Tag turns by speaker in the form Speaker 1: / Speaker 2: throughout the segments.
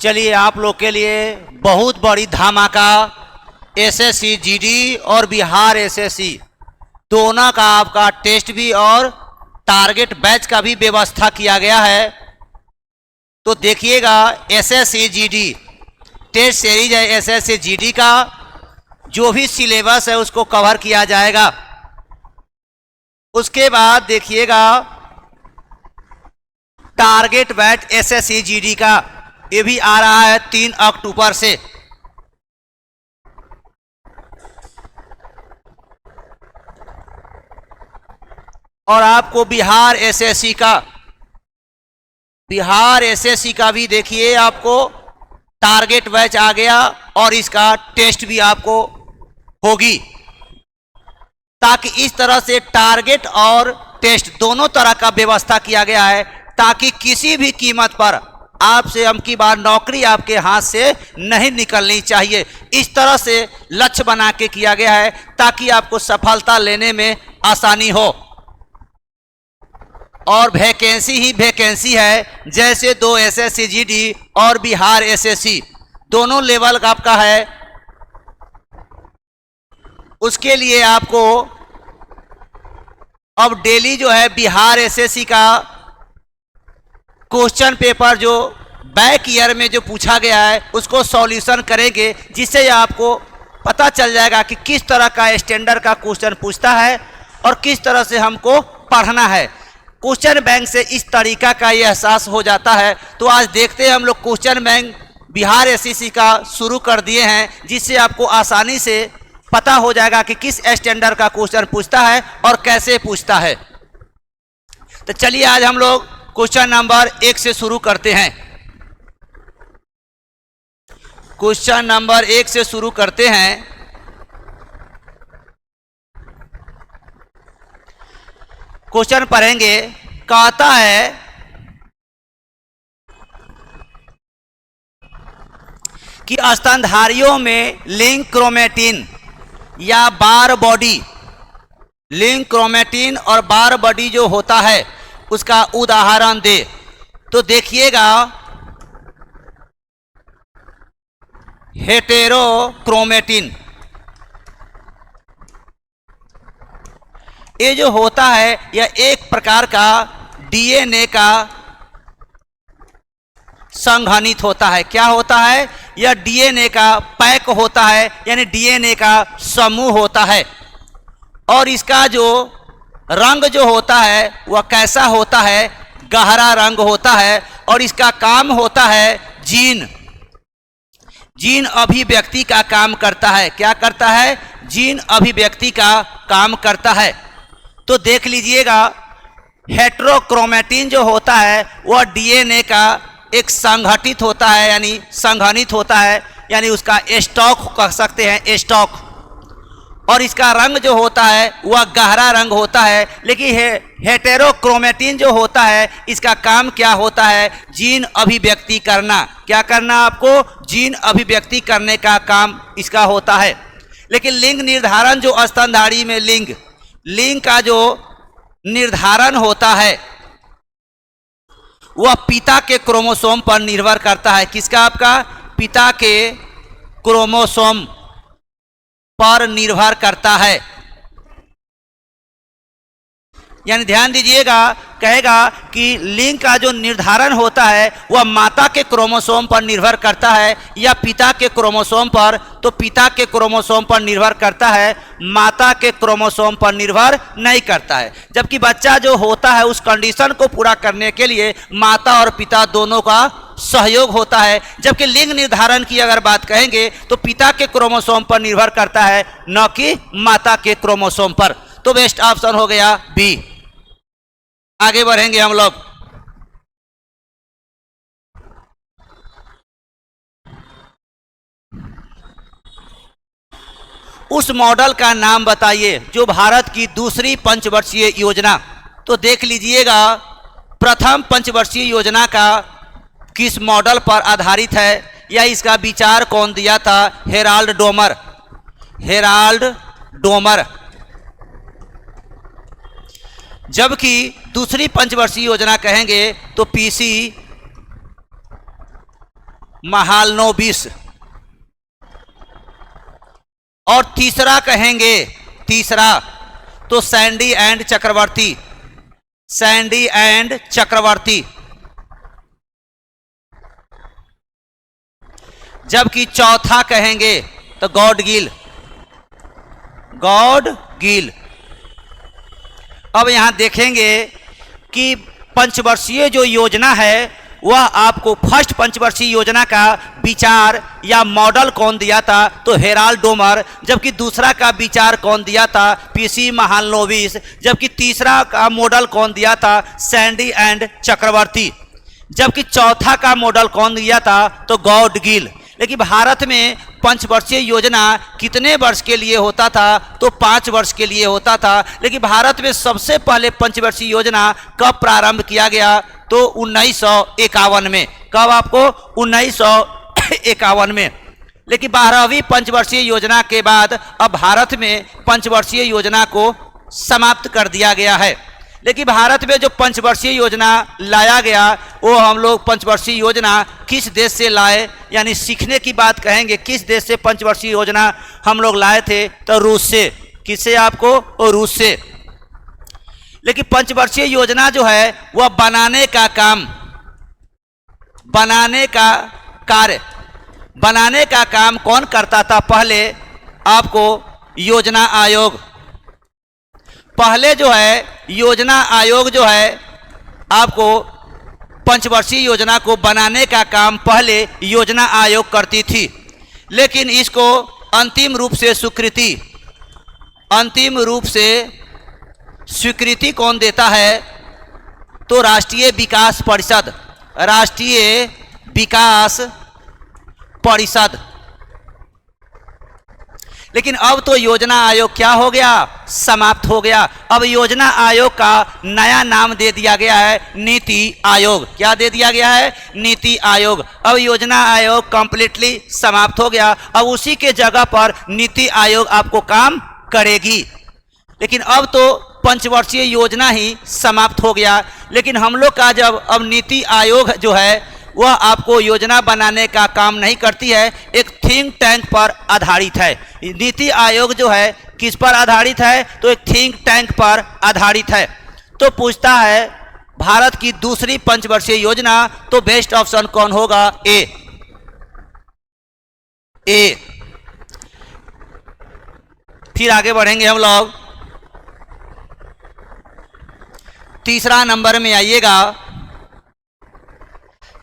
Speaker 1: चलिए आप लोग के लिए बहुत बड़ी धमाका एसएससी जीडी और बिहार एसएससी दोनों का आपका टेस्ट भी और टारगेट बैच का भी व्यवस्था किया गया है। तो देखिएगा एसएससी जीडी टेस्ट सीरीज है। एसएससी जीडी का जो भी सिलेबस है उसको कवर किया जाएगा। उसके बाद देखिएगा टारगेट बैच एसएससी जीडी का ये भी आ रहा है 3 अक्टूबर से। और आपको बिहार एसएससी का भी देखिए आपको टारगेट बैच आ गया और इसका टेस्ट भी आपको होगी, ताकि इस तरह से टारगेट और टेस्ट दोनों तरह का व्यवस्था किया गया है, ताकि किसी भी कीमत पर आपसे अबकी बार नौकरी आपके हाथ से नहीं निकलनी चाहिए। इस तरह से लक्ष्य बना के किया गया है ताकि आपको सफलता लेने में आसानी हो। और वैकेंसी ही वैकेंसी है, जैसे 2 एसएससी जीडी और बिहार एसएससी दोनों लेवल का आपका है। उसके लिए आपको अब डेली जो है बिहार एसएससी का क्वेश्चन पेपर जो बैक ईयर में जो पूछा गया है उसको सॉल्यूशन करेंगे, जिससे आपको पता चल जाएगा कि किस तरह का स्टैंडर्ड का क्वेश्चन पूछता है और किस तरह से हमको पढ़ना है। क्वेश्चन बैंक से इस तरीका का ये एहसास हो जाता है। तो आज देखते हैं हम लोग क्वेश्चन बैंक बिहार एसएससी का शुरू कर दिए हैं, जिससे आपको आसानी से पता हो जाएगा कि किस स्टैंडर्ड का क्वेश्चन पूछता है और कैसे पूछता है। तो चलिए आज हम लोग क्वेश्चन नंबर 1 से शुरू करते हैं। क्वेश्चन नंबर 1 से शुरू करते हैं। क्वेश्चन पढ़ेंगे। कहता है कि स्तनधारियों में लिंक क्रोमेटिन या बार बॉडी, लिंक क्रोमेटिन और बार बॉडी जो होता है उसका उदाहरण दे। तो देखिएगा हेटेरोक्रोमेटिन ये जो होता है यह एक प्रकार का डीएनए का संघनित होता है। क्या होता है? यह डीएनए का पैक होता है, यानी डीएनए का समूह होता है। और इसका जो रंग जो होता है वह कैसा होता है? गहरा रंग होता है। और इसका काम होता है जीन अभिव्यक्ति का काम करता है। क्या करता है? जीन अभिव्यक्ति का काम करता है। तो देख लीजिएगा हेटेरोक्रोमेटिन जो होता है वह डीएनए का एक संगठित होता है, यानी संघनित होता है, यानी उसका स्टॉक कह सकते हैं, स्टॉक। और इसका रंग जो होता है वह गहरा रंग होता है। लेकिन हेटेरोक्रोमेटिन जो होता है इसका काम क्या होता है? जीन अभिव्यक्ति करना। क्या करना आपको? जीन अभिव्यक्ति करने का काम इसका होता है। लेकिन लिंग निर्धारण जो स्तनधारी में लिंग का जो निर्धारण होता है वह पिता के क्रोमोसोम पर निर्भर करता है। किसका? आपका पिता के क्रोमोसोम पर निर्भर करता है। यानी ध्यान दीजिएगा, कहेगा कि लिंग का जो निर्धारण होता है वह माता के क्रोमोसोम पर निर्भर करता है या पिता के क्रोमोसोम पर। तो पिता के क्रोमोसोम पर निर्भर करता है, माता के क्रोमोसोम पर निर्भर नहीं करता है। जबकि बच्चा जो होता है उस कंडीशन को पूरा करने के लिए माता और पिता दोनों का सहयोग होता है। जबकि लिंग निर्धारण की अगर बात कहेंगे तो पिता के क्रोमोसोम पर निर्भर करता है, न कि माता के क्रोमोसोम पर। तो बेस्ट ऑप्शन हो गया बी। आगे बढ़ेंगे हम लोग। उस मॉडल का नाम बताइए जो भारत की दूसरी पंचवर्षीय योजना। तो देख लीजिएगा प्रथम पंचवर्षीय योजना का किस मॉडल पर आधारित है या इसका विचार कौन दिया था? Herald Domar. जबकि दूसरी पंचवर्षीय योजना कहेंगे तो पीसी महालनोबिस। और तीसरा कहेंगे, तीसरा तो Sandy and Chakravarti, Sandy and Chakravarti. जबकि चौथा कहेंगे तो गॉड गिल, गॉड गिल। अब यहां देखेंगे कि पंचवर्षीय जो योजना है वह आपको फर्स्ट पंचवर्षीय योजना का विचार या मॉडल कौन दिया था, तो हेराल्ड डोमर। जबकि दूसरा का विचार कौन दिया था, पीसी महालनोबिस। जबकि तीसरा का मॉडल कौन दिया था, सैंडी एंड चक्रवर्ती। जबकि चौथा का मॉडल कौन दिया था, तो गॉड गिल। लेकिन भारत में पंचवर्षीय योजना कितने वर्ष के लिए होता था, तो 5 वर्ष के लिए होता था। लेकिन भारत में सबसे पहले पंचवर्षीय योजना कब प्रारंभ किया गया, तो 1951 में। कब आपको, 1951 में। लेकिन 12वीं पंचवर्षीय योजना के बाद अब भारत में पंचवर्षीय योजना को समाप्त कर दिया गया है। लेकिन भारत में जो पंचवर्षीय योजना लाया गया वो हम लोग पंचवर्षीय योजना किस देश से लाए, यानी सीखने की बात कहेंगे, किस देश से पंचवर्षीय योजना हम लोग लाए थे, तो रूस से। किससे आपको, और रूस से। लेकिन पंचवर्षीय योजना जो है वह बनाने का काम, बनाने का कार्य, बनाने का काम कौन करता था पहले, आपको योजना आयोग। पहले जो है योजना आयोग जो है आपको पंचवर्षीय योजना को बनाने का काम पहले योजना आयोग करती थी। लेकिन इसको अंतिम रूप से स्वीकृति, अंतिम रूप से स्वीकृति कौन देता है, तो राष्ट्रीय विकास परिषद, राष्ट्रीय विकास परिषद। लेकिन अब तो योजना आयोग क्या हो गया, समाप्त हो गया। अब योजना आयोग का नया नाम दे दिया गया है नीति आयोग। क्या दे दिया गया है, नीति आयोग। अब योजना आयोग कंप्लीटली समाप्त हो गया। अब उसी के जगह पर नीति आयोग आपको काम करेगी। लेकिन अब तो पंचवर्षीय योजना ही समाप्त हो गया। लेकिन हम लोग का जब अब नीति आयोग जो है वह आपको योजना बनाने का काम नहीं करती है, एक थिंक टैंक पर आधारित है। नीति आयोग जो है किस पर आधारित है, तो एक थिंक टैंक पर आधारित है। तो पूछता है भारत की दूसरी पंचवर्षीय योजना, तो बेस्ट ऑप्शन कौन होगा, ए। ए। फिर आगे बढ़ेंगे हम लोग। तीसरा नंबर में आइएगा,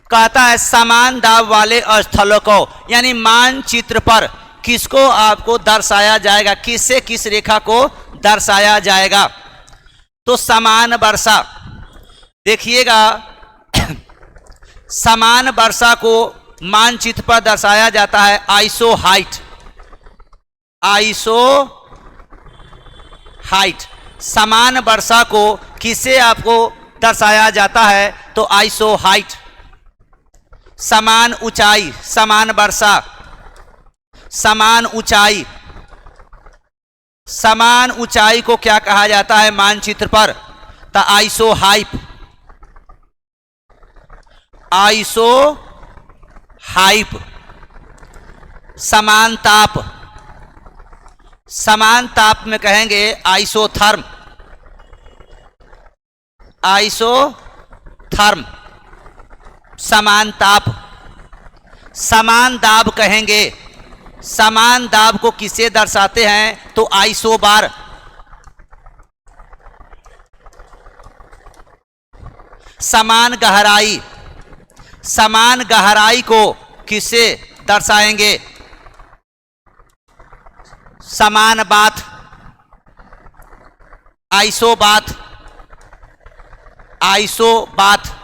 Speaker 1: कहता है समान दाब वाले स्थलों को, यानी मानचित्र पर किसको आपको दर्शाया जाएगा, किससे किस रेखा को दर्शाया जाएगा, तो समान वर्षा। देखिएगा समान वर्षा को मानचित्र पर दर्शाया जाता है आइसो हाइट, आइसो हाइट। समान वर्षा को किससे आपको दर्शाया जाता है, तो आइसो हाइट। समान ऊंचाई, समान वर्षा, समान ऊंचाई। समान ऊंचाई को क्या कहा जाता है मानचित्र पर, तो आइसो हाइप, आइसो हाइप। समान ताप, समान ताप में कहेंगे आइसोथर्म, आइसोथर्म। समान ताप। समान दाब कहेंगे, समान दाब को किससे दर्शाते हैं, तो आइसोबार। समान गहराई, समान गहराई को किससे दर्शाएंगे, समान बात, आइसोबात, आइसोबात।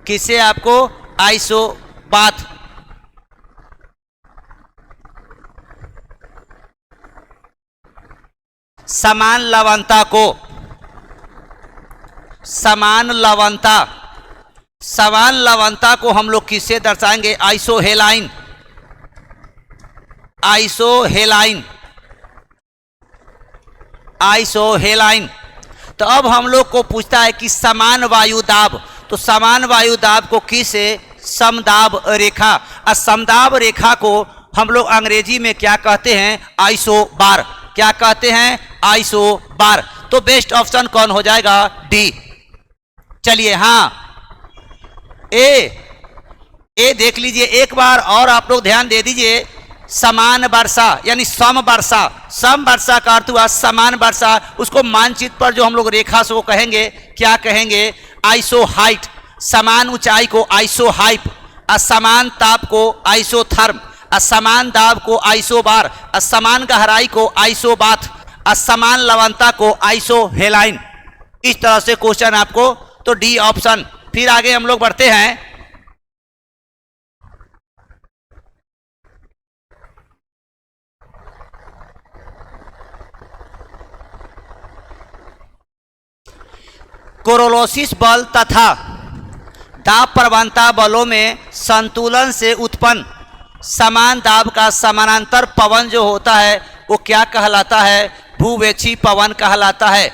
Speaker 1: किससे आपको, आइसोबात। समान लवणता को, समान लवणता, समान लवणता को हम लोग किससे दर्शाएंगे, आइसोहेलाइन, आइसोहेलाइन, आइसोहेलाइन। तो अब हम लोग को पूछता है कि समान वायु दाब, तो समान वायु दाब को किसे समदाब रेखा, और समदाब रेखा को हम लोग अंग्रेजी में क्या कहते हैं, आइसोबार। क्या कहते हैं, आइसोबार। तो बेस्ट ऑप्शन कौन हो जाएगा, डी। चलिए हाँ, ए देख लीजिए एक बार और आप लोग ध्यान दे दीजिए। समान वर्षा यानी सम वर्षा, सम वर्षा का अर्थ हुआ समान वर्षा। उसको मानचित्र पर जो हम लोग रेखा से वो कहेंगे, क्या कहेंगे, आइसो हाइट। समान ऊंचाई को आइसो हाइप, असमान ताप को आइसोथर्म, असमान दाब को आइसोबार, असमान गहराई को आइसोबाथ, असमान लवणता को आइसोहेलाइन। इस तरह से क्वेश्चन आपको, तो डी ऑप्शन। फिर आगे हम लोग बढ़ते हैं। कोरोलोसिस बल तथा दाब प्रवणता बलों में संतुलन से उत्पन्न समान दाब का समानांतर पवन जो होता है वो क्या कहलाता है, भूवेक्षी पवन कहलाता है,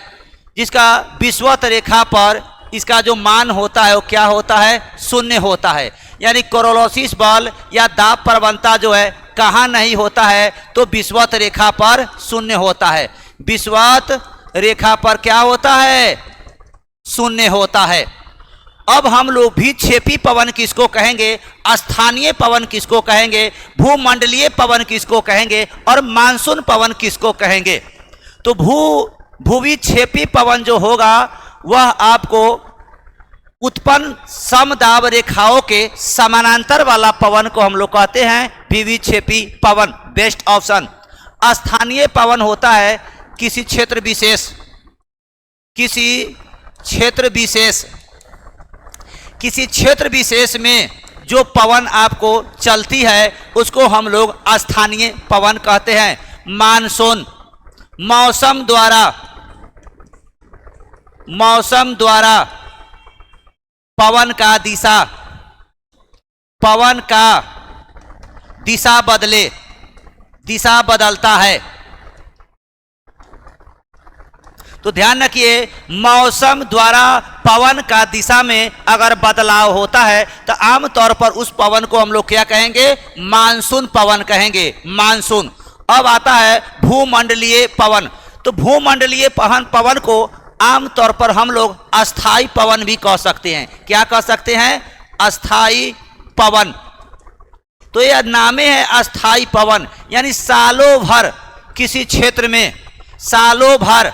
Speaker 1: जिसका विषुवत रेखा पर इसका जो मान होता है वो क्या होता है, शून्य होता है। यानी कोरोलोसिस बल या दाब प्रवणता जो है कहाँ नहीं होता है, तो विषुवत रेखा पर शून्य होता है। विषुवत रेखा पर क्या होता है, शून्य होता है। अब हम लोग विक्षेपी पवन किसको कहेंगे, स्थानीय पवन किसको कहेंगे, भूमंडलीय पवन किसको कहेंगे, और मानसून पवन किसको कहेंगे। तो भूविक्षेपी पवन जो होगा वह आपको उत्पन्न समदाब रेखाओं के समानांतर वाला पवन को हम लोग कहते हैं विक्षेपी पवन। Best option. स्थानीय पवन होता है किसी क्षेत्र विशेष, किसी क्षेत्र विशेष में जो पवन आपको चलती है उसको हम लोग स्थानीय पवन कहते हैं। मानसून मौसम द्वारा पवन का दिशा बदलता है। तो ध्यान रखिए, मौसम द्वारा पवन का दिशा में अगर बदलाव होता है तो आमतौर पर उस पवन को हम लोग क्या कहेंगे, मानसून पवन कहेंगे। मानसून। अब आता है भूमंडलीय पवन। तो भूमंडलीय पवन को आमतौर पर हम लोग अस्थाई पवन भी कह सकते हैं। क्या कह सकते हैं, अस्थाई पवन। तो यह नामे है अस्थाई पवन, यानी सालों भर किसी क्षेत्र में, सालों भर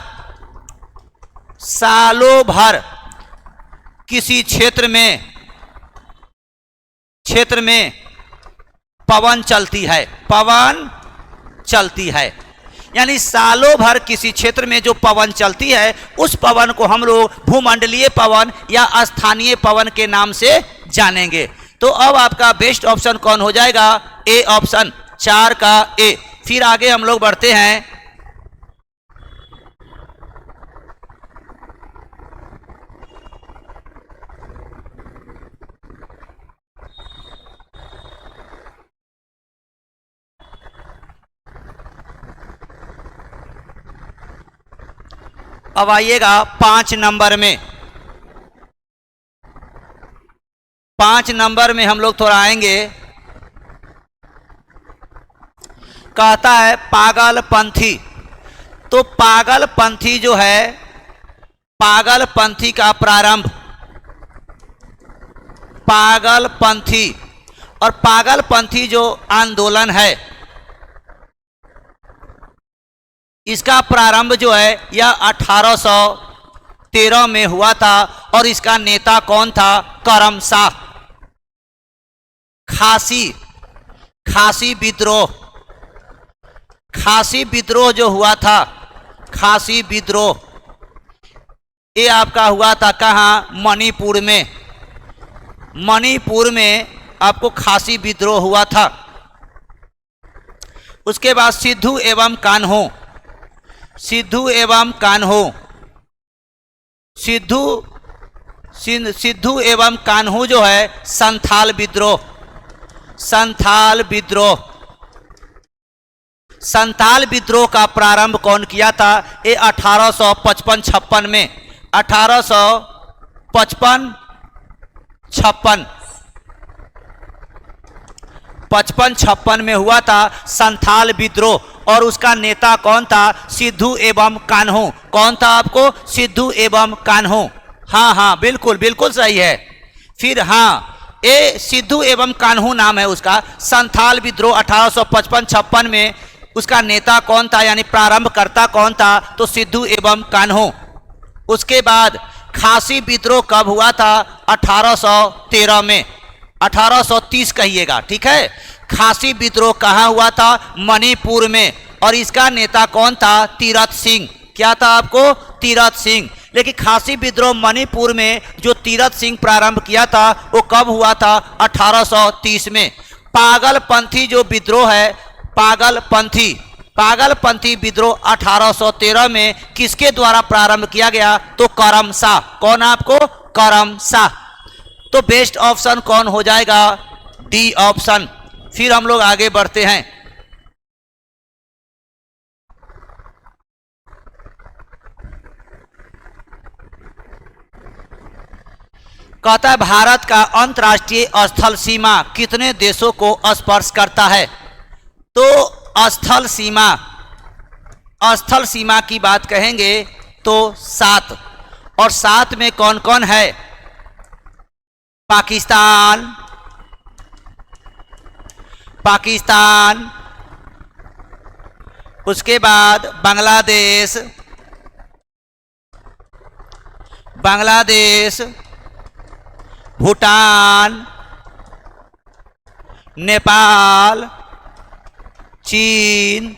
Speaker 1: किसी क्षेत्र में पवन चलती है। यानी सालों भर किसी क्षेत्र में जो पवन चलती है उस पवन को हम लोग भूमंडलीय पवन या स्थानीय पवन के नाम से जानेंगे। तो अब आपका बेस्ट ऑप्शन कौन हो जाएगा, ए ऑप्शन, 4 का ए। फिर आगे हम लोग बढ़ते हैं। अब आइएगा 5 नंबर में। 5 नंबर में हम लोग थोड़ा आएंगे। कहता है पागलपंथी। तो पागलपंथी जो है, पागलपंथी का प्रारंभ, पागलपंथी और पागलपंथी जो आंदोलन है इसका प्रारंभ जो है यह 1813 में हुआ था और इसका नेता कौन था, करम शाह। खासी विद्रोह जो हुआ था, खासी विद्रोह ये आपका हुआ था कहाँ, मणिपुर में। मणिपुर में आपको खासी विद्रोह हुआ था। उसके बाद सिद्धू एवं कान्हो, सिद्धू एवं कान्हू जो है संथाल विद्रोह का प्रारंभ कौन किया था, ये 1855-56 में 1855 56 55-56 में हुआ था संथाल विद्रोह, और उसका नेता कौन था? सिद्धू एवं कान्हू। कौन था आपको? सिद्धू एवं कान्हू। हाँ हाँ, बिल्कुल बिल्कुल सही है। फिर हाँ, ये सिद्धू एवं कान्हू नाम है उसका। संथाल विद्रोह 1855-56 में उसका नेता कौन था, यानी प्रारंभकर्ता कौन था? तो सिद्धू एवं कान्हू। उसके बाद खासी विद्रोह कब हुआ था? 1813 में। 1830 कहिएगा, ठीक है। खासी विद्रोह कहाँ हुआ था? मणिपुर में, और इसका नेता कौन था? तीरथ सिंह। क्या था आपको? तीरथ सिंह। लेकिन खासी विद्रोह मणिपुर में जो तीरथ सिंह प्रारंभ किया था वो कब हुआ था? 1830 में। पागलपंथी जो विद्रोह है, पागलपंथी विद्रोह 1813 में किसके द्वारा प्रारंभ किया गया? तो करम शाह। कौन आपको? करम शाह। तो बेस्ट ऑप्शन कौन हो जाएगा? D option. फिर हम लोग आगे बढ़ते हैं। कहता है भारत का अंतर्राष्ट्रीय स्थल सीमा कितने देशों को स्पर्श करता है? तो स्थल सीमा की बात कहेंगे तो 7, और 7 में कौन कौन है? पाकिस्तान, उसके बाद बांग्लादेश, भूटान, नेपाल, चीन,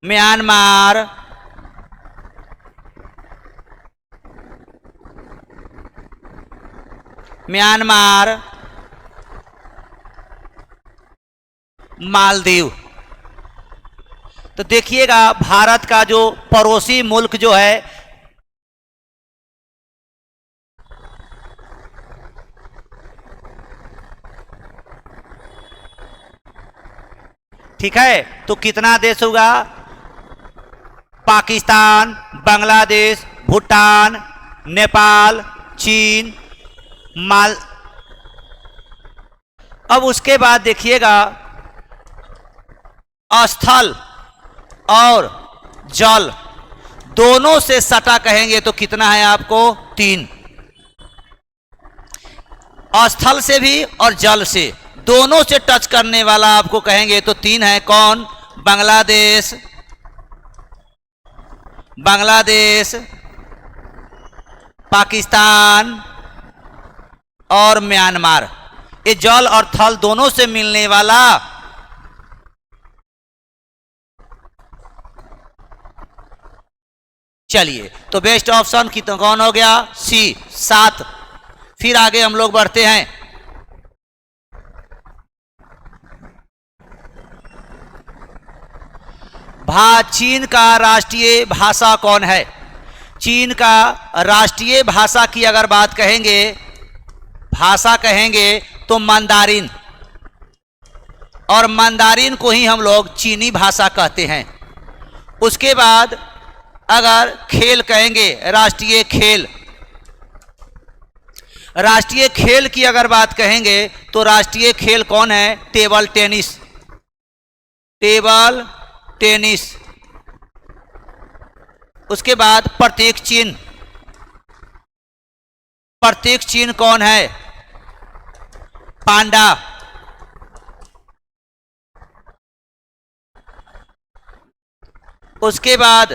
Speaker 1: म्यांमार, मालदीव। तो देखिएगा भारत का जो पड़ोसी मुल्क जो है, ठीक है, तो कितना देश होगा? पाकिस्तान, बांग्लादेश, भूटान, नेपाल, चीन, अब उसके बाद देखिएगा स्थल और जल दोनों से सटा कहेंगे तो कितना है आपको? 3। स्थल से भी और जल से, दोनों से टच करने वाला आपको कहेंगे तो 3 है। कौन? बांग्लादेश, पाकिस्तान और म्यांमार। ये जल और थल दोनों से मिलने वाला चलिए, तो बेस्ट ऑप्शन की तो कौन हो गया? सी, 7। फिर आगे हम लोग बढ़ते हैं। चीन का राष्ट्रीय भाषा कौन है? चीन का राष्ट्रीय भाषा की अगर बात कहेंगे तो मंदारिन, और मंदारिन को ही हम लोग चीनी भाषा कहते हैं। उसके बाद अगर खेल कहेंगे, राष्ट्रीय खेल की अगर बात कहेंगे तो राष्ट्रीय खेल कौन है? Table tennis. उसके बाद प्रतीक चिन्ह कौन है? पांडा। उसके बाद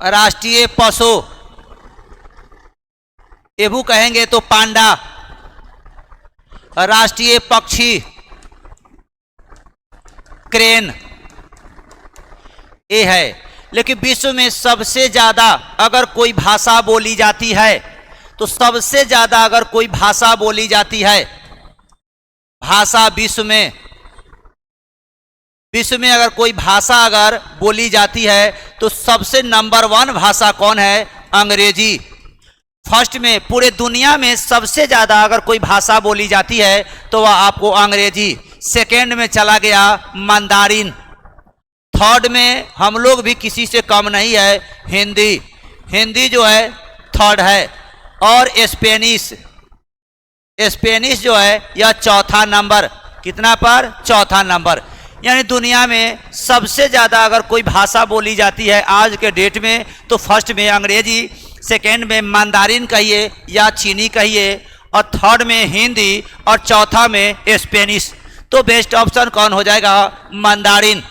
Speaker 1: राष्ट्रीय पशु एबू कहेंगे तो पांडा। राष्ट्रीय पक्षी क्रेन ये है। लेकिन विश्व में सबसे ज्यादा अगर कोई भाषा बोली जाती है तो सबसे ज्यादा अगर कोई भाषा बोली जाती है, भाषा विश्व में अगर कोई भाषा अगर बोली जाती है तो सबसे नंबर 1 भाषा कौन है? अंग्रेजी। फर्स्ट में पूरे दुनिया में सबसे ज़्यादा अगर कोई भाषा बोली जाती है तो वह आपको अंग्रेजी, सेकेंड में चला गया मंदारिन, थर्ड में हम लोग भी किसी से कम नहीं है हिंदी, हिंदी जो है थर्ड है, और स्पेनिश, स्पेनिश जो है यह चौथा नंबर, कितना पर? चौथा नंबर। यानी दुनिया में सबसे ज़्यादा अगर कोई भाषा बोली जाती है आज के डेट में तो फर्स्ट में अंग्रेजी, सेकेंड में मंदारिन कहिए या चीनी कहिए, और थर्ड में हिंदी, और चौथा में स्पेनिश। तो बेस्ट ऑप्शन कौन हो जाएगा? मंदारिन।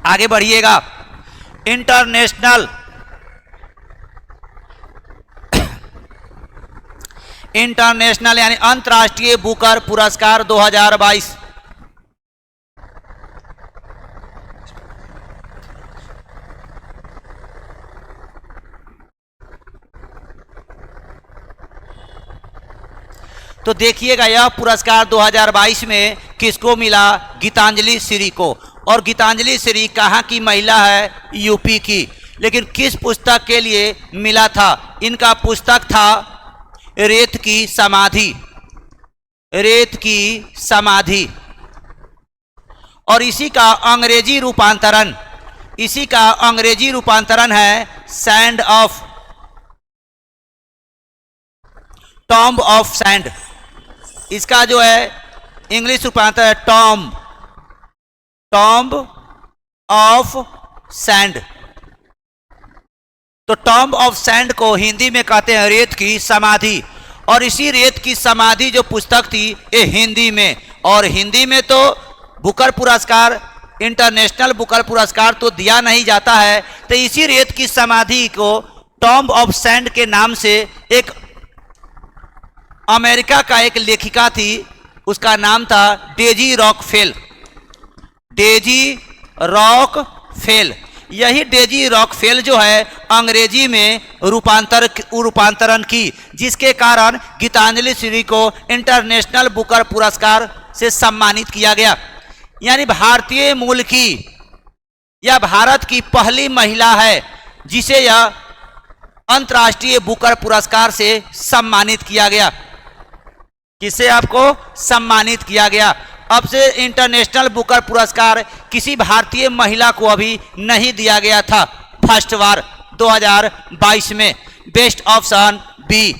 Speaker 1: आगे बढ़िएगा। इंटरनेशनल यानी अंतर्राष्ट्रीय बुकर पुरस्कार 2022। तो देखिएगा यह पुरस्कार 2022 में किसको मिला? गीतांजलि श्री को। और गीतांजलि श्री कहाँ की महिला है? यूपी की। लेकिन किस पुस्तक के लिए मिला था? इनका पुस्तक था रेत की समाधि, रेत की समाधि। और इसी का अंग्रेजी रूपांतरण, इसी का अंग्रेजी रूपांतरण है sand of, tomb of sand. इसका जो है इंग्लिश रूपांतर है टॉम्ब ऑफ सैंड। तो टॉम्ब ऑफ सैंड को हिंदी में कहते हैं रेत की समाधि। और इसी रेत की समाधि जो पुस्तक थी ये हिंदी में, और हिंदी में तो बुकर पुरस्कार, इंटरनेशनल बुकर पुरस्कार तो दिया नहीं जाता है, तो इसी रेत की समाधि को टॉम्ब ऑफ सैंड के नाम से एक अमेरिका का एक लेखिका थी, उसका नाम था डेजी रॉकफेल, डेजी रॉकफेल। यही डेजी रॉकफेल जो है अंग्रेजी में रूपांतरण की, जिसके कारण गीतांजलि श्री को इंटरनेशनल बुकर पुरस्कार से सम्मानित किया गया। यानी भारतीय मूल की यह भारत की पहली महिला है जिसे यह अंतर्राष्ट्रीय बुकर पुरस्कार से सम्मानित किया गया। किसे आपको सम्मानित किया गया? अब से इंटरनेशनल बुकर पुरस्कार किसी भारतीय महिला को अभी नहीं दिया गया था, फर्स्ट बार 2022 में। Best option B.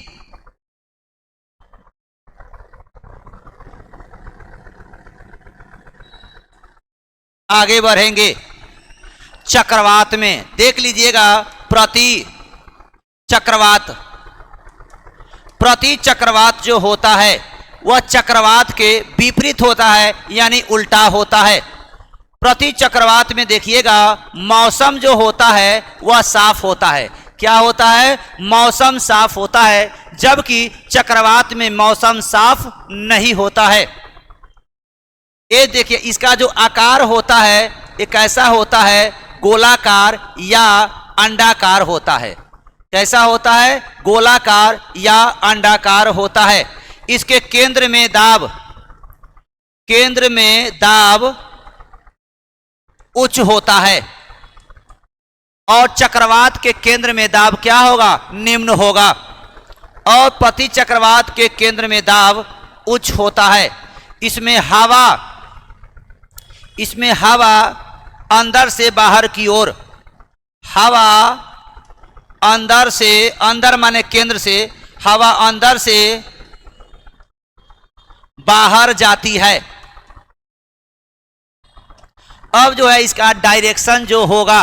Speaker 1: आगे बढ़ेंगे चक्रवात में। देख लीजिएगा प्रति चक्रवात जो होता है वह चक्रवात के विपरीत होता है, यानी उल्टा होता है। प्रति चक्रवात में देखिएगा मौसम जो होता है वह साफ होता है। क्या होता है? मौसम साफ होता है, जबकि चक्रवात में मौसम साफ नहीं होता है। ये देखिए इसका जो आकार होता है ये कैसा होता है? गोलाकार या अंडाकार होता है। कैसा होता है? गोलाकार या अंडाकार होता है। इसके केंद्र में दाब उच्च होता है, और चक्रवात के केंद्र में दाब क्या होगा? निम्न होगा। और प्रति चक्रवात के केंद्र में दाब उच्च होता है। इसमें हवा अंदर से बाहर की ओर, हवा अंदर माने केंद्र से, हवा अंदर से बाहर जाती है। अब जो है इसका डायरेक्शन जो होगा,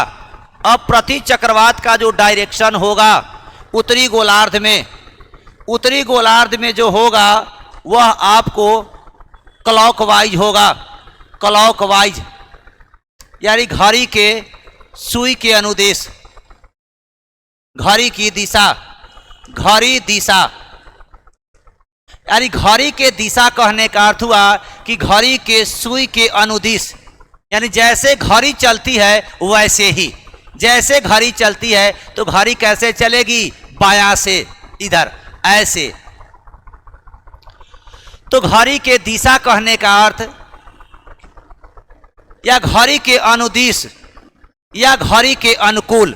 Speaker 1: अब प्रति चक्रवात का जो डायरेक्शन होगा उत्तरी गोलार्ध में जो होगा वह आपको क्लॉकवाइज होगा। क्लॉकवाइज यानी घड़ी के सुई के अनुदेश, घड़ी की दिशा, घड़ी दिशा, यानी घड़ी के दिशा कहने का अर्थ हुआ कि घड़ी के सुई के अनुदिश, यानी जैसे घड़ी चलती है वैसे ही, जैसे घड़ी चलती है तो घड़ी कैसे चलेगी? बायां से इधर ऐसे। तो घड़ी के दिशा कहने का अर्थ या घड़ी के अनुदिश या घड़ी के अनुकूल।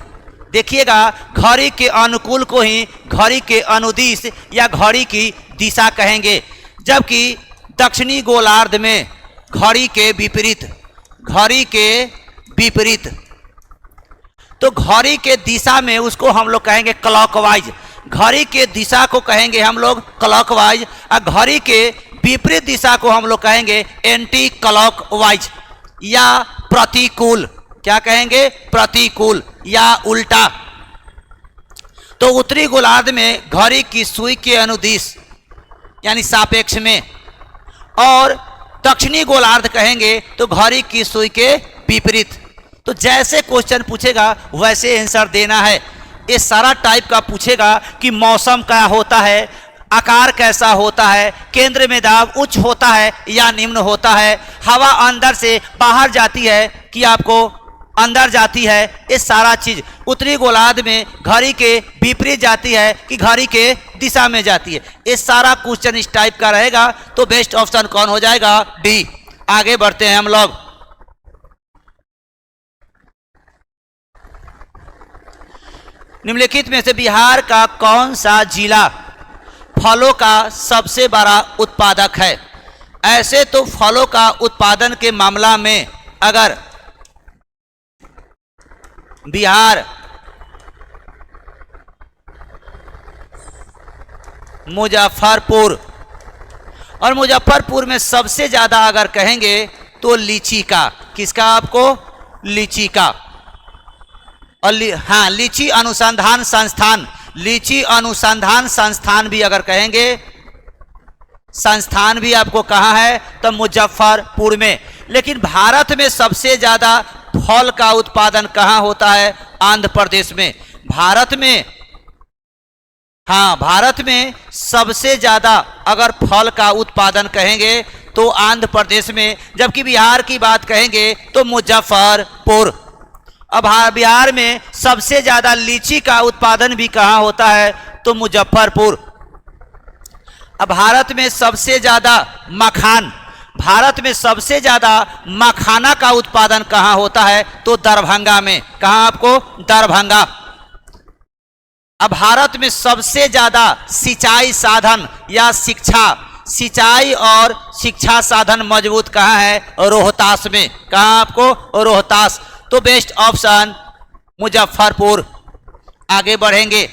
Speaker 1: देखिएगा, घड़ी के अनुकूल को ही घड़ी के अनुदिश या घड़ी की दिशा कहेंगे, जबकि दक्षिणी गोलार्ध में घड़ी के विपरीत, घड़ी के विपरीत। तो घड़ी के दिशा में उसको हम लोग कहेंगे क्लॉकवाइज, घड़ी के दिशा को कहेंगे हम लोग क्लॉकवाइज, और घड़ी के विपरीत दिशा को हम लोग कहेंगे एंटी क्लॉकवाइज या प्रतिकूल। क्या कहेंगे? प्रतिकूल या उल्टा। तो उत्तरी गोलार्ध में घड़ी की सुई के अनुदिश यानी सापेक्ष में, और दक्षिणी गोलार्ध कहेंगे तो घड़ी की सुई के विपरीत। तो जैसे क्वेश्चन पूछेगा वैसे आंसर देना है। ये सारा टाइप का पूछेगा कि मौसम क्या होता है, आकार कैसा होता है, केंद्र में दाब उच्च होता है या निम्न होता है, हवा अंदर से बाहर जाती है कि आपको अंदर जाती है, ये सारा चीज। उत्तरी गोलार्ध में घड़ी के विपरीत जाती है कि घड़ी के दिशा में जाती है, ये सारा क्वेश्चन इस टाइप का रहेगा। तो बेस्ट ऑप्शन कौन हो जाएगा? डी। आगे बढ़ते हैं हम लोग। निम्नलिखित में से बिहार का कौन सा जिला फलों का सबसे बड़ा उत्पादक है? ऐसे तो फलों का उत्पादन के मामला में अगर बिहार, मुजफ्फरपुर, और मुजफ्फरपुर में सबसे ज्यादा अगर कहेंगे तो लीची का। किसका? आपको लीची का। और हाँ, लीची अनुसंधान संस्थान, लीची अनुसंधान संस्थान भी अगर कहेंगे, संस्थान भी आपको कहाँ है? तो मुजफ्फरपुर में। लेकिन भारत में सबसे ज्यादा फल का उत्पादन कहाँ होता है? आंध्र प्रदेश में। भारत में, हाँ, भारत में सबसे ज्यादा अगर फल का उत्पादन कहेंगे तो आंध्र प्रदेश में, जबकि बिहार की बात कहेंगे तो मुजफ्फरपुर। अब बिहार में सबसे ज्यादा लीची का उत्पादन भी कहाँ होता है? तो मुजफ्फरपुर। अब भारत में सबसे ज्यादा मखान, भारत में सबसे ज्यादा मखाना का उत्पादन कहाँ होता है? तो दरभंगा में। कहाँ आपको? दरभंगा। अब भारत में सबसे ज्यादा सिंचाई साधन या शिक्षा, सिंचाई और शिक्षा साधन मजबूत कहाँ है? रोहतास में। कहाँ आपको? रोहतास। तो बेस्ट ऑप्शन मुजफ्फरपुर। आगे बढ़ेंगे।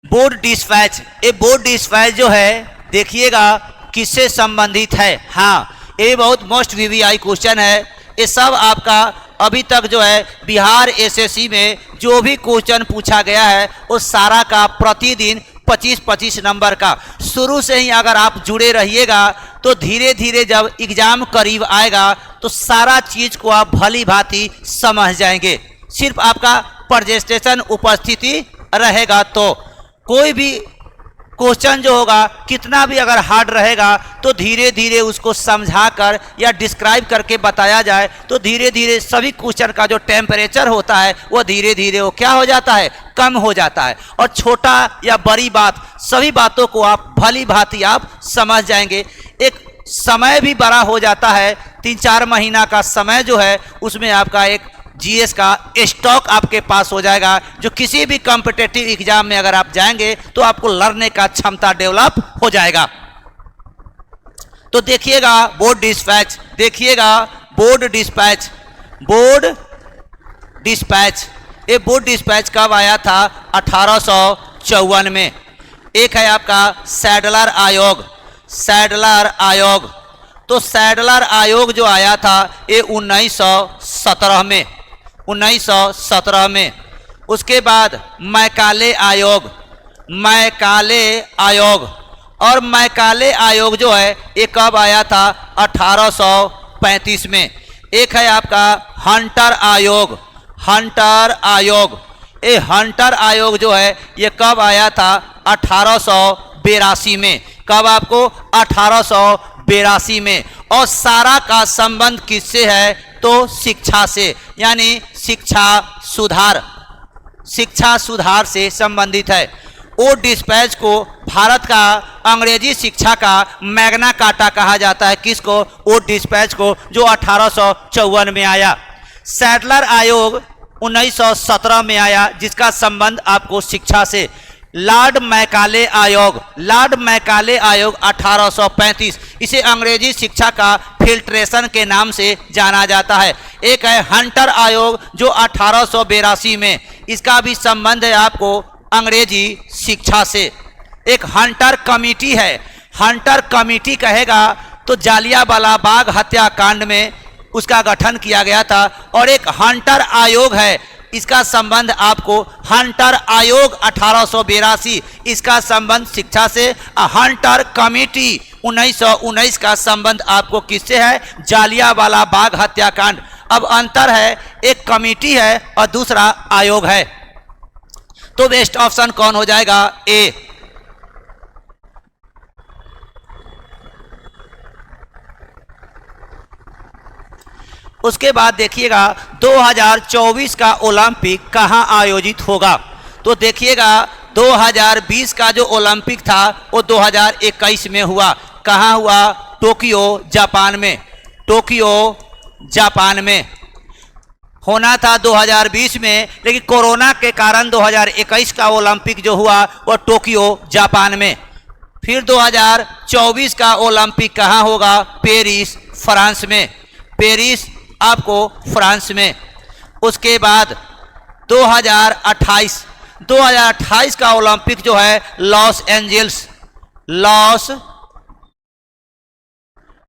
Speaker 1: बोर्ड डिस्पैच, ये बोर्ड डिस्पैच जो है देखिएगा किससे संबंधित है। हाँ, ये बहुत मोस्ट वीवीआई क्वेश्चन है। ये सब आपका अभी तक जो है बिहार एसएससी में जो भी क्वेश्चन पूछा गया है वो सारा का प्रतिदिन 25-25 नंबर का। शुरू से ही अगर आप जुड़े रहिएगा तो धीरे धीरे जब एग्जाम करीब आएगा तो सारा चीज को आप भली भांति समझ जाएंगे। सिर्फ आपका प्रेजेंटेशन उपस्थिति रहेगा तो कोई भी क्वेश्चन जो होगा कितना भी अगर हार्ड रहेगा तो धीरे धीरे उसको समझाकर या डिस्क्राइब करके बताया जाए तो धीरे धीरे सभी क्वेश्चन का जो टेम्परेचर होता है वो धीरे धीरे वो क्या हो जाता है? कम हो जाता है। और छोटा या बड़ी बात सभी बातों को आप भली भांति आप समझ जाएंगे। एक समय भी बड़ा हो जाता है, 3-4 महीना का समय जो है उसमें आपका एक जीएस का स्टॉक आपके पास हो जाएगा, जो किसी भी कॉम्पिटिटिव एग्जाम में अगर आप जाएंगे तो आपको लड़ने का क्षमता डेवलप हो जाएगा। तो देखिएगा बोर्ड डिस्पैच, देखिएगा बोर्ड डिस्पैच, बोर्ड डिस्पैच। ये बोर्ड डिस्पैच कब आया था? 1854 में। एक है आपका सैडलर आयोग, सैडलर आयोग। तो सैडलर आयोग जो आया था ये 1917 में, 1917 में। उसके बाद मैकाले आयोग, मैकाले आयोग, और मैकाले आयोग जो है ये कब आया था? 1835 में। एक है आपका हंटर आयोग, हंटर आयोग। ये हंटर आयोग जो है ये कब आया था? 1882 में। कब आपको? 1882 में। और सारा का संबंध किससे है? तो शिक्षा से, यानी शिक्षा सुधार, शिक्षा सुधार से संबंधित है। वो डिस्पैच को भारत का अंग्रेजी शिक्षा का मैग्ना कार्टा कहा जाता है। किसको? वो डिस्पैच को, जो 1854 में आया। सैडलर आयोग 1917 में आया, जिसका संबंध आपको शिक्षा से। लॉर्ड मैकाले आयोग, लॉर्ड मैकाले आयोग 1835, इसे अंग्रेजी शिक्षा का फिल्ट्रेशन के नाम से जाना जाता है। एक है हंटर आयोग जो 1882 में, इसका भी संबंध है आपको अंग्रेजी शिक्षा से। एक हंटर कमेटी है, हंटर कमेटी कहेगा तो जालियांवाला बाग हत्याकांड में उसका गठन किया गया था। और एक हंटर आयोग है, इसका संबंध आपको हंटर आयोग 1882, इसका संबंध शिक्षा से। हंटर कमेटी 1919 का संबंध आपको किससे है? जालियांवाला बाग हत्याकांड। अब अंतर है, एक कमेटी है और दूसरा आयोग है। तो बेस्ट ऑप्शन कौन हो जाएगा? ए। उसके बाद देखिएगा 2024 का ओलंपिक कहाँ आयोजित होगा। तो देखिएगा 2020 का जो ओलंपिक था वो 2021 में हुआ। कहाँ हुआ? टोक्यो जापान में। टोक्यो जापान में होना था 2020 में, लेकिन कोरोना के कारण 2021 का ओलंपिक जो हुआ वो टोक्यो जापान में। फिर 2024 का ओलंपिक कहाँ होगा? पेरिस फ्रांस में। पेरिस आपको फ्रांस में। उसके बाद 2028 का ओलंपिक जो है लॉस एंजल्स,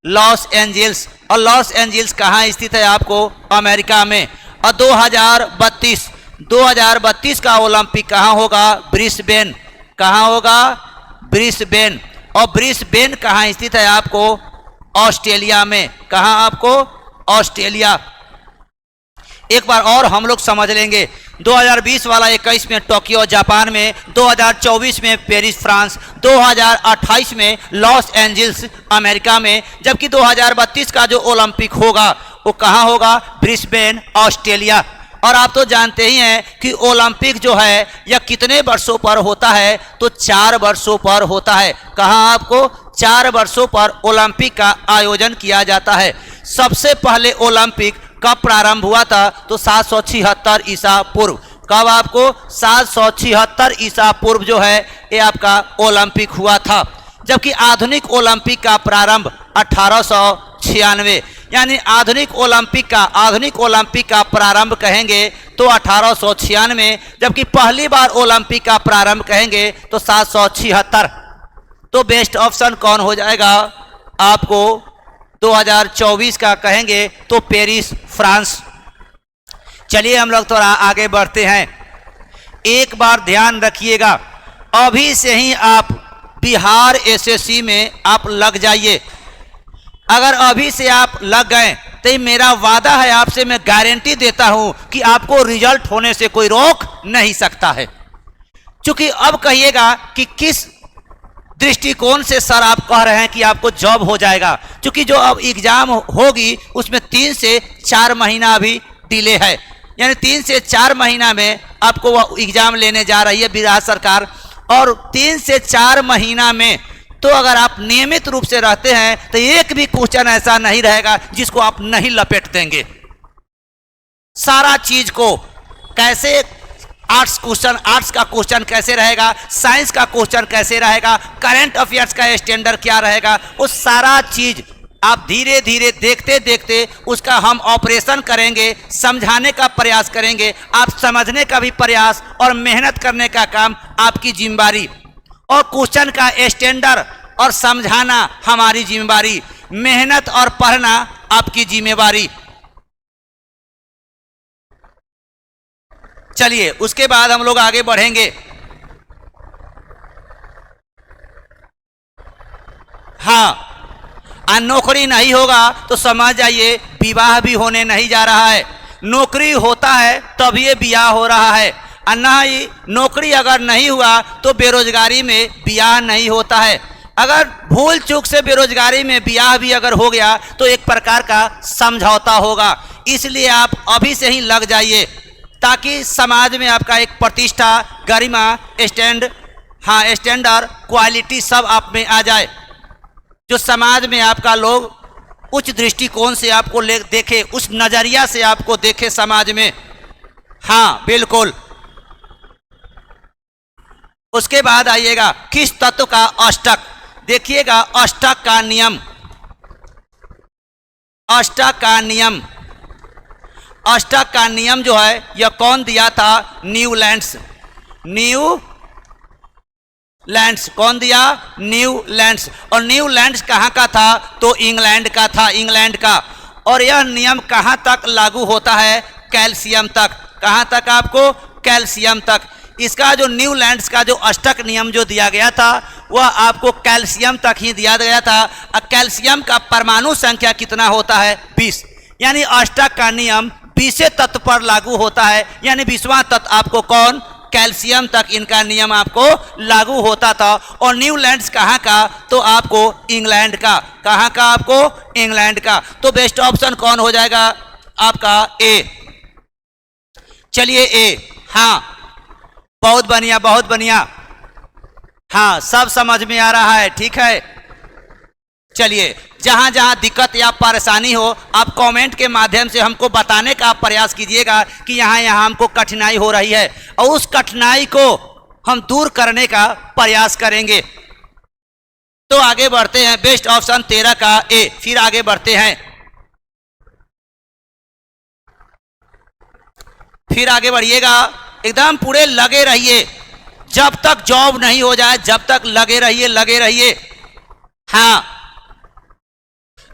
Speaker 1: लॉस एंजल्स। और लॉस एंजल्स कहाँ स्थित है? आपको अमेरिका में। और 2032 का ओलंपिक कहाँ होगा? ब्रिस्बेन। कहाँ होगा? ब्रिस्बेन। और ब्रिस्बेन कहाँ स्थित है? आपको ऑस्ट्रेलिया में। कहाँ? आपको ऑस्ट्रेलिया। एक बार और हम लोग समझ लेंगे, 2020 वाला 21 में टोक्यो जापान में, 2024 में पेरिस फ्रांस, 2028 में लॉस एंजल्स अमेरिका में, जबकि 2032 का जो ओलंपिक होगा वो कहाँ होगा? Brisbane Australia. और आप तो जानते ही हैं कि ओलंपिक जो है यह कितने वर्षों पर होता है? तो 4 वर्षों पर होता है। कहाँ? आपको 4 वर्षों पर ओलंपिक का आयोजन किया जाता है। सबसे पहले ओलंपिक कब प्रारंभ हुआ था? तो 776 ईसा पूर्व। कब? आपको 776 ईसा पूर्व जो है ये आपका ओलंपिक हुआ था। जबकि आधुनिक ओलंपिक का प्रारंभ 1896, यानी आधुनिक ओलंपिक का प्रारंभ कहेंगे तो 1896, जबकि पहली बार ओलंपिक का प्रारंभ कहेंगे तो 776। तो बेस्ट ऑप्शन कौन हो जाएगा? आपको 2024 का कहेंगे तो पेरिस फ्रांस। चलिए हम लोग थोड़ा आगे बढ़ते हैं। एक बार ध्यान रखिएगा, अभी से ही आप बिहार एसएससी में आप लग जाइए। अगर अभी से आप लग गए तो मेरा वादा है आपसे, मैं गारंटी देता हूं कि आपको रिजल्ट होने से कोई रोक नहीं सकता है। क्योंकि अब कहिएगा कि किस दृष्टिकोण से सर आप कह रहे हैं कि आपको जॉब हो जाएगा। क्योंकि जो अब एग्जाम होगी उसमें 3 से 4 महीना अभी डिले है, यानी 3 से 4 महीना में आपको वह एग्जाम लेने जा रही है बिहार सरकार। और 3 से 4 महीना में तो अगर आप नियमित रूप से रहते हैं तो एक भी क्वेश्चन ऐसा नहीं रहेगा जिसको आप नहीं लपेट देंगे। सारा चीज को कैसे, आर्ट्स का क्वेश्चन कैसे रहेगा, साइंस का क्वेश्चन कैसे रहेगा, करंट अफेयर्स का स्टैंडर्ड क्या रहेगा, वो सारा चीज आप धीरे धीरे देखते देखते उसका हम ऑपरेशन करेंगे, समझाने का प्रयास करेंगे। आप समझने का भी प्रयास और मेहनत करने का काम आपकी जिम्मेवारी, और क्वेश्चन का स्टैंडर्ड और समझाना हमारी जिम्मेवारी, मेहनत और पढ़ना आपकी जिम्मेवारी। चलिए उसके बाद हम लोग आगे बढ़ेंगे। हाँ, नौकरी नहीं होगा तो समझ जाइए विवाह भी होने नहीं जा रहा है। नौकरी होता है तभी ये ब्याह हो रहा है, और ना ही नौकरी अगर नहीं हुआ तो बेरोजगारी में ब्याह नहीं होता है। अगर भूल चूक से बेरोजगारी में ब्याह भी अगर हो गया तो एक प्रकार का समझौता होगा। इसलिए आप अभी से ही लग जाइए ताकि समाज में आपका एक प्रतिष्ठा, गरिमा, स्टैंड हाँ, स्टैंडर्ड, क्वालिटी सब आप में आ जाए, जो समाज में आपका लोग उच्च दृष्टिकोण से आपको देखे, उस नजरिया से आपको देखे समाज में। हाँ बिल्कुल। उसके बाद आइएगा किस तत्व का अष्टक। देखिएगा अष्टक का नियम, अष्टक का नियम, अष्टक का नियम जो है यह कौन दिया था? न्यूलैंड्स। न्यूलैंड्स कौन दिया? न्यूलैंड्स। और न्यूलैंड्स कहाँ का था? तो इंग्लैंड का था, इंग्लैंड का। और यह नियम कहाँ तक लागू होता है? कैल्शियम तक। कहाँ तक आपको? कैल्शियम तक। इसका जो न्यूलैंड्स का जो अष्टक नियम जो दिया गया था वह आपको कैल्शियम तक ही दिया गया था। और कैल्शियम का परमाणु संख्या कितना होता है? 20। यानी अष्टक का नियम 20 तत्व पर लागू होता है। यानी 20वां तत्व आपको कौन? कैल्शियम तक इनका नियम आपको लागू होता था। और न्यूलैंड्स कहाँ का? तो आपको इंग्लैंड का। कहाँ का? आपको इंग्लैंड का। तो बेस्ट ऑप्शन कौन हो जाएगा आपका? ए। चलिए ए। हाँ बहुत बढ़िया, बहुत बढ़िया। हाँ सब समझ में आ रहा है, ठीक है। चलिए जहां जहां दिक्कत या परेशानी हो आप कमेंट के माध्यम से हमको बताने का प्रयास कीजिएगा कि यहाँ यहाँ हमको कठिनाई हो रही है, और उस कठिनाई को हम दूर करने का प्रयास करेंगे। तो आगे बढ़ते हैं। बेस्ट ऑप्शन 13 का ए। फिर आगे बढ़ते हैं, फिर आगे बढ़िएगा। एकदम पूरे लगे रहिए जब तक जॉब नहीं हो जाए, जब तक लगे रहिए, लगे रहिए। हाँ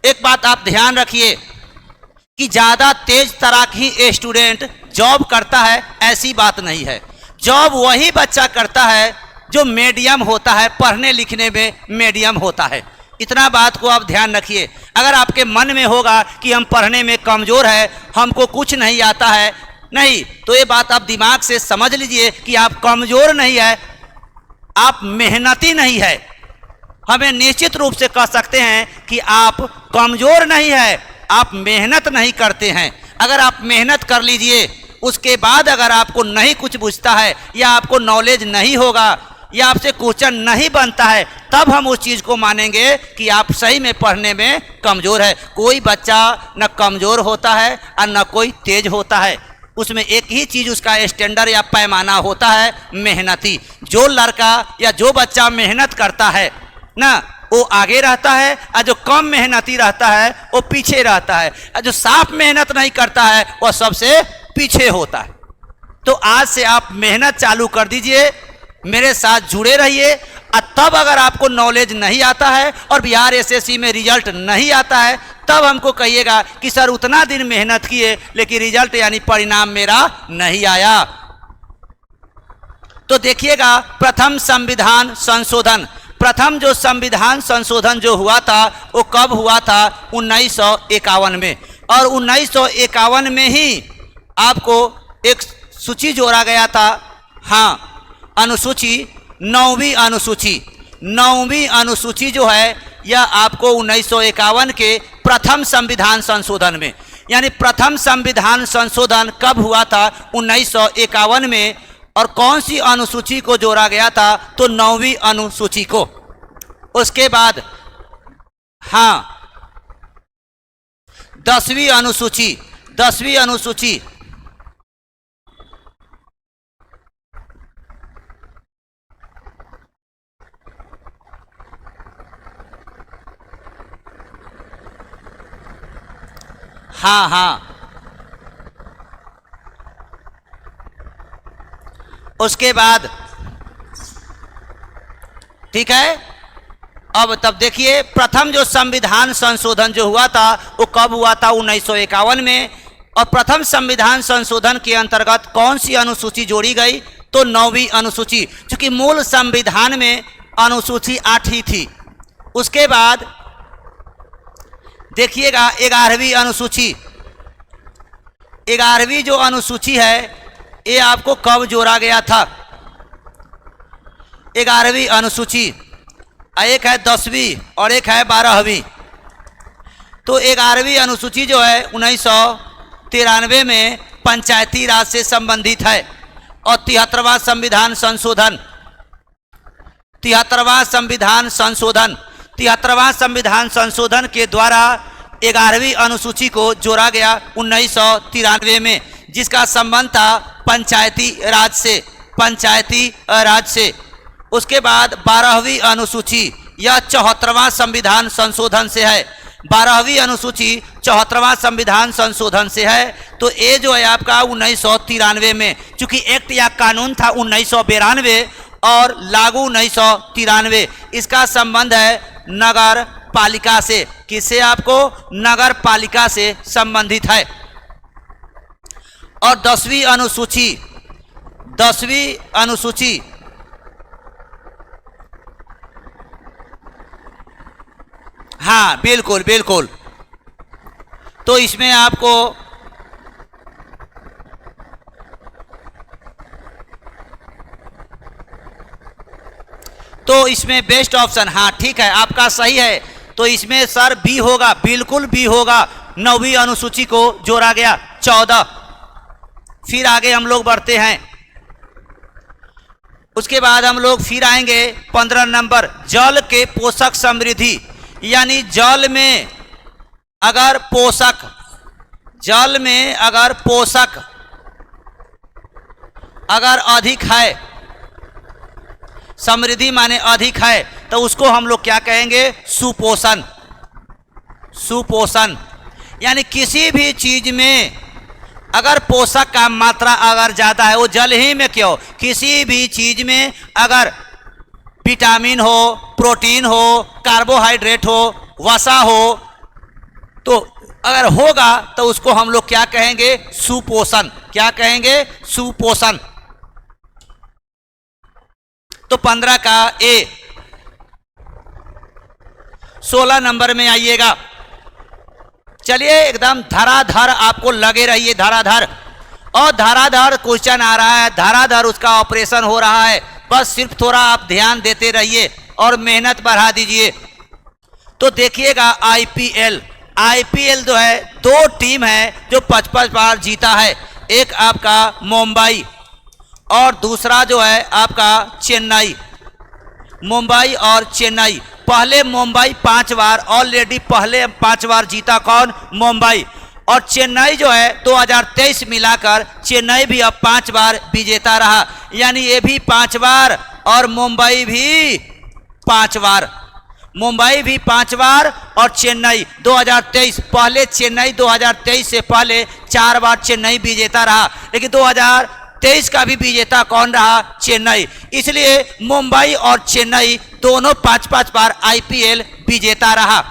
Speaker 1: एक बात आप ध्यान रखिए कि ज्यादा तेज तराकी स्टूडेंट जॉब करता है ऐसी बात नहीं है। जॉब वही बच्चा करता है जो मीडियम होता है, पढ़ने लिखने में मीडियम होता है। इतना बात को आप ध्यान रखिए। अगर आपके मन में होगा कि हम पढ़ने में कमजोर है, हमको कुछ नहीं आता है, नहीं, तो ये बात आप दिमाग से समझ लीजिए कि आप कमजोर नहीं है, आप मेहनती नहीं है। हमें निश्चित रूप से कह सकते हैं कि आप कमजोर नहीं है, आप मेहनत नहीं करते हैं। अगर आप मेहनत कर लीजिए, उसके बाद अगर आपको नहीं कुछ बुझता है या आपको नॉलेज नहीं होगा या आपसे क्वेश्चन नहीं बनता है, तब हम उस चीज़ को मानेंगे कि आप सही में पढ़ने में कमजोर है। कोई बच्चा न कमजोर होता है और न कोई तेज होता है, उसमें एक ही चीज़ उसका स्टैंडर्ड या पैमाना होता है, मेहनती। जो लड़का या जो बच्चा मेहनत करता है ना वो आगे रहता है, और जो कम मेहनती रहता है वो पीछे रहता है, और जो साफ मेहनत नहीं करता है वह सबसे पीछे होता है। तो आज से आप मेहनत चालू कर दीजिए, मेरे साथ जुड़े रहिए। और तब अगर आपको नॉलेज नहीं आता है और बिहार एसएससी में रिजल्ट नहीं आता है, तब हमको कहिएगा कि सर उतना दिन मेहनत किए लेकिन रिजल्ट यानी परिणाम मेरा नहीं आया। तो देखिएगा प्रथम संविधान संशोधन, प्रथम जो संविधान संशोधन जो हुआ था वो कब हुआ था? 1951 में। और 1951 में ही आपको एक सूची जोड़ा गया था। हाँ अनुसूची, 9वीं अनुसूची, 9वीं अनुसूची जो है यह आपको 1951 के प्रथम संविधान संशोधन में, यानी प्रथम संविधान संशोधन कब हुआ था? 1951 में। और कौन सी अनुसूची को जोड़ा गया था? तो 9वीं अनुसूची को। उसके बाद हाँ 10वीं अनुसूची, 10वीं अनुसूची, हाँ हाँ। उसके बाद ठीक है। अब तब देखिए प्रथम जो संविधान संशोधन जो हुआ था वो कब हुआ था? 1951 में। और प्रथम संविधान संशोधन के अंतर्गत कौन सी अनुसूची जोड़ी गई? तो 9वीं अनुसूची, क्योंकि मूल संविधान में अनुसूची 8 ही थी। उसके बाद देखिएगा 11वीं अनुसूची, 11वीं जो अनुसूची है ये आपको कब जोड़ा गया था? 11वीं अनुसूची, एक है 10वीं और एक है 12वीं। तो 11वीं अनुसूची जो है 1993 में पंचायती राज से संबंधित है। और 73वां संविधान संशोधन 73वां संविधान संशोधन, 73वां संविधान संशोधन के द्वारा 11वीं अनुसूची को जोड़ा गया 1993 में, जिसका संबंध था पंचायती राज से, पंचायती राज से। उसके बाद 12वीं अनुसूची, यह 74वां संविधान संशोधन से है। 12वीं अनुसूची 74वां संविधान संशोधन से है। तो ये जो है आपका 1993 में, चूंकि एक्ट या कानून था 1992 और लागू 1993, इसका संबंध है नगर पालिका से। किससे? आपको नगर पालिका से संबंधित है। और 10वीं अनुसूची, 10वीं अनुसूची हाँ बिल्कुल बिल्कुल, तो इसमें आपको तो इसमें बेस्ट ऑप्शन, हाँ ठीक है आपका सही है। तो इसमें सर बी होगा, बिल्कुल बी होगा। 9वीं अनुसूची को जोड़ा गया 14। फिर आगे हम लोग बढ़ते हैं। उसके बाद हम लोग फिर आएंगे 15 नंबर, जल के पोषक समृद्धि, यानी जल में अगर पोषक, जल में अगर पोषक अगर अधिक है, समृद्धि माने अधिक है, तो उसको हम लोग क्या कहेंगे? सुपोषण। सुपोषण यानी किसी भी चीज में अगर पोषक का मात्रा अगर ज़्यादा है, वो जल ही में क्यों, किसी भी चीज में अगर विटामिन हो, प्रोटीन हो, कार्बोहाइड्रेट हो, वसा हो, तो अगर होगा तो उसको हम लोग क्या कहेंगे? सुपोषण। क्या कहेंगे? सुपोषण। तो 15 का ए। 16 नंबर में आइएगा। चलिए एकदम धराधर आपको लगे रहिए, धराधर। और धराधर क्वेश्चन आ रहा है, धराधर उसका ऑपरेशन हो रहा है। बस सिर्फ थोड़ा आप ध्यान देते रहिए और मेहनत बढ़ा दीजिए। तो देखिएगा आईपीएल, आईपीएल जो है 2 टीम है जो 55 बार जीता है। एक आपका मुंबई और दूसरा जो है आपका चेन्नई। मुंबई और चेन्नई, पहले मुंबई 5 बार, ऑलरेडी पहले 5 बार जीता कौन? मुंबई। और चेन्नई जो है 2023 मिलाकर चेन्नई भी अब 5 बार विजेता रहा, यानी ये भी 5 बार और मुंबई भी 5 बार। मुंबई भी 5 बार और चेन्नई 2023, पहले चेन्नई 2023 से पहले 4 बार चेन्नई विजेता रहा, लेकिन 2023 का भी विजेता कौन रहा? चेन्नई। इसलिए मुंबई और चेन्नई दोनों 5-5 बार आईपीएल विजेता रहा।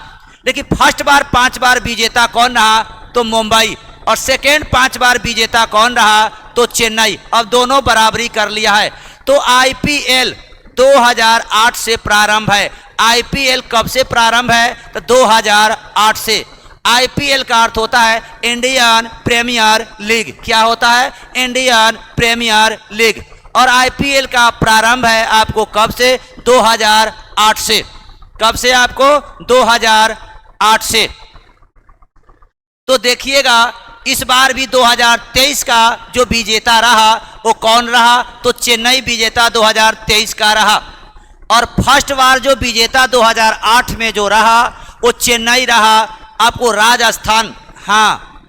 Speaker 1: लेकिन फर्स्ट बार 5 बार विजेता कौन रहा? तो मुंबई। और सेकेंड 5 बार विजेता कौन रहा? तो चेन्नई। अब दोनों बराबरी कर लिया है। तो आईपीएल 2008 से प्रारंभ है। आईपीएल कब से प्रारंभ है? तो 2008 से। आईपीएल का अर्थ होता है इंडियन प्रीमियर लीग। क्या होता है? Indian Premier League. और आईपीएल का प्रारंभ है आपको कब से? 2008 से। कब से? आपको 2008 से। तो देखिएगा इस बार भी 2023 का जो विजेता रहा वो कौन रहा? तो चेन्नई विजेता 2023 का रहा। और फर्स्ट बार जो विजेता 2008 में जो रहा वो चेन्नई रहा। आपको राजस्थान, हाँ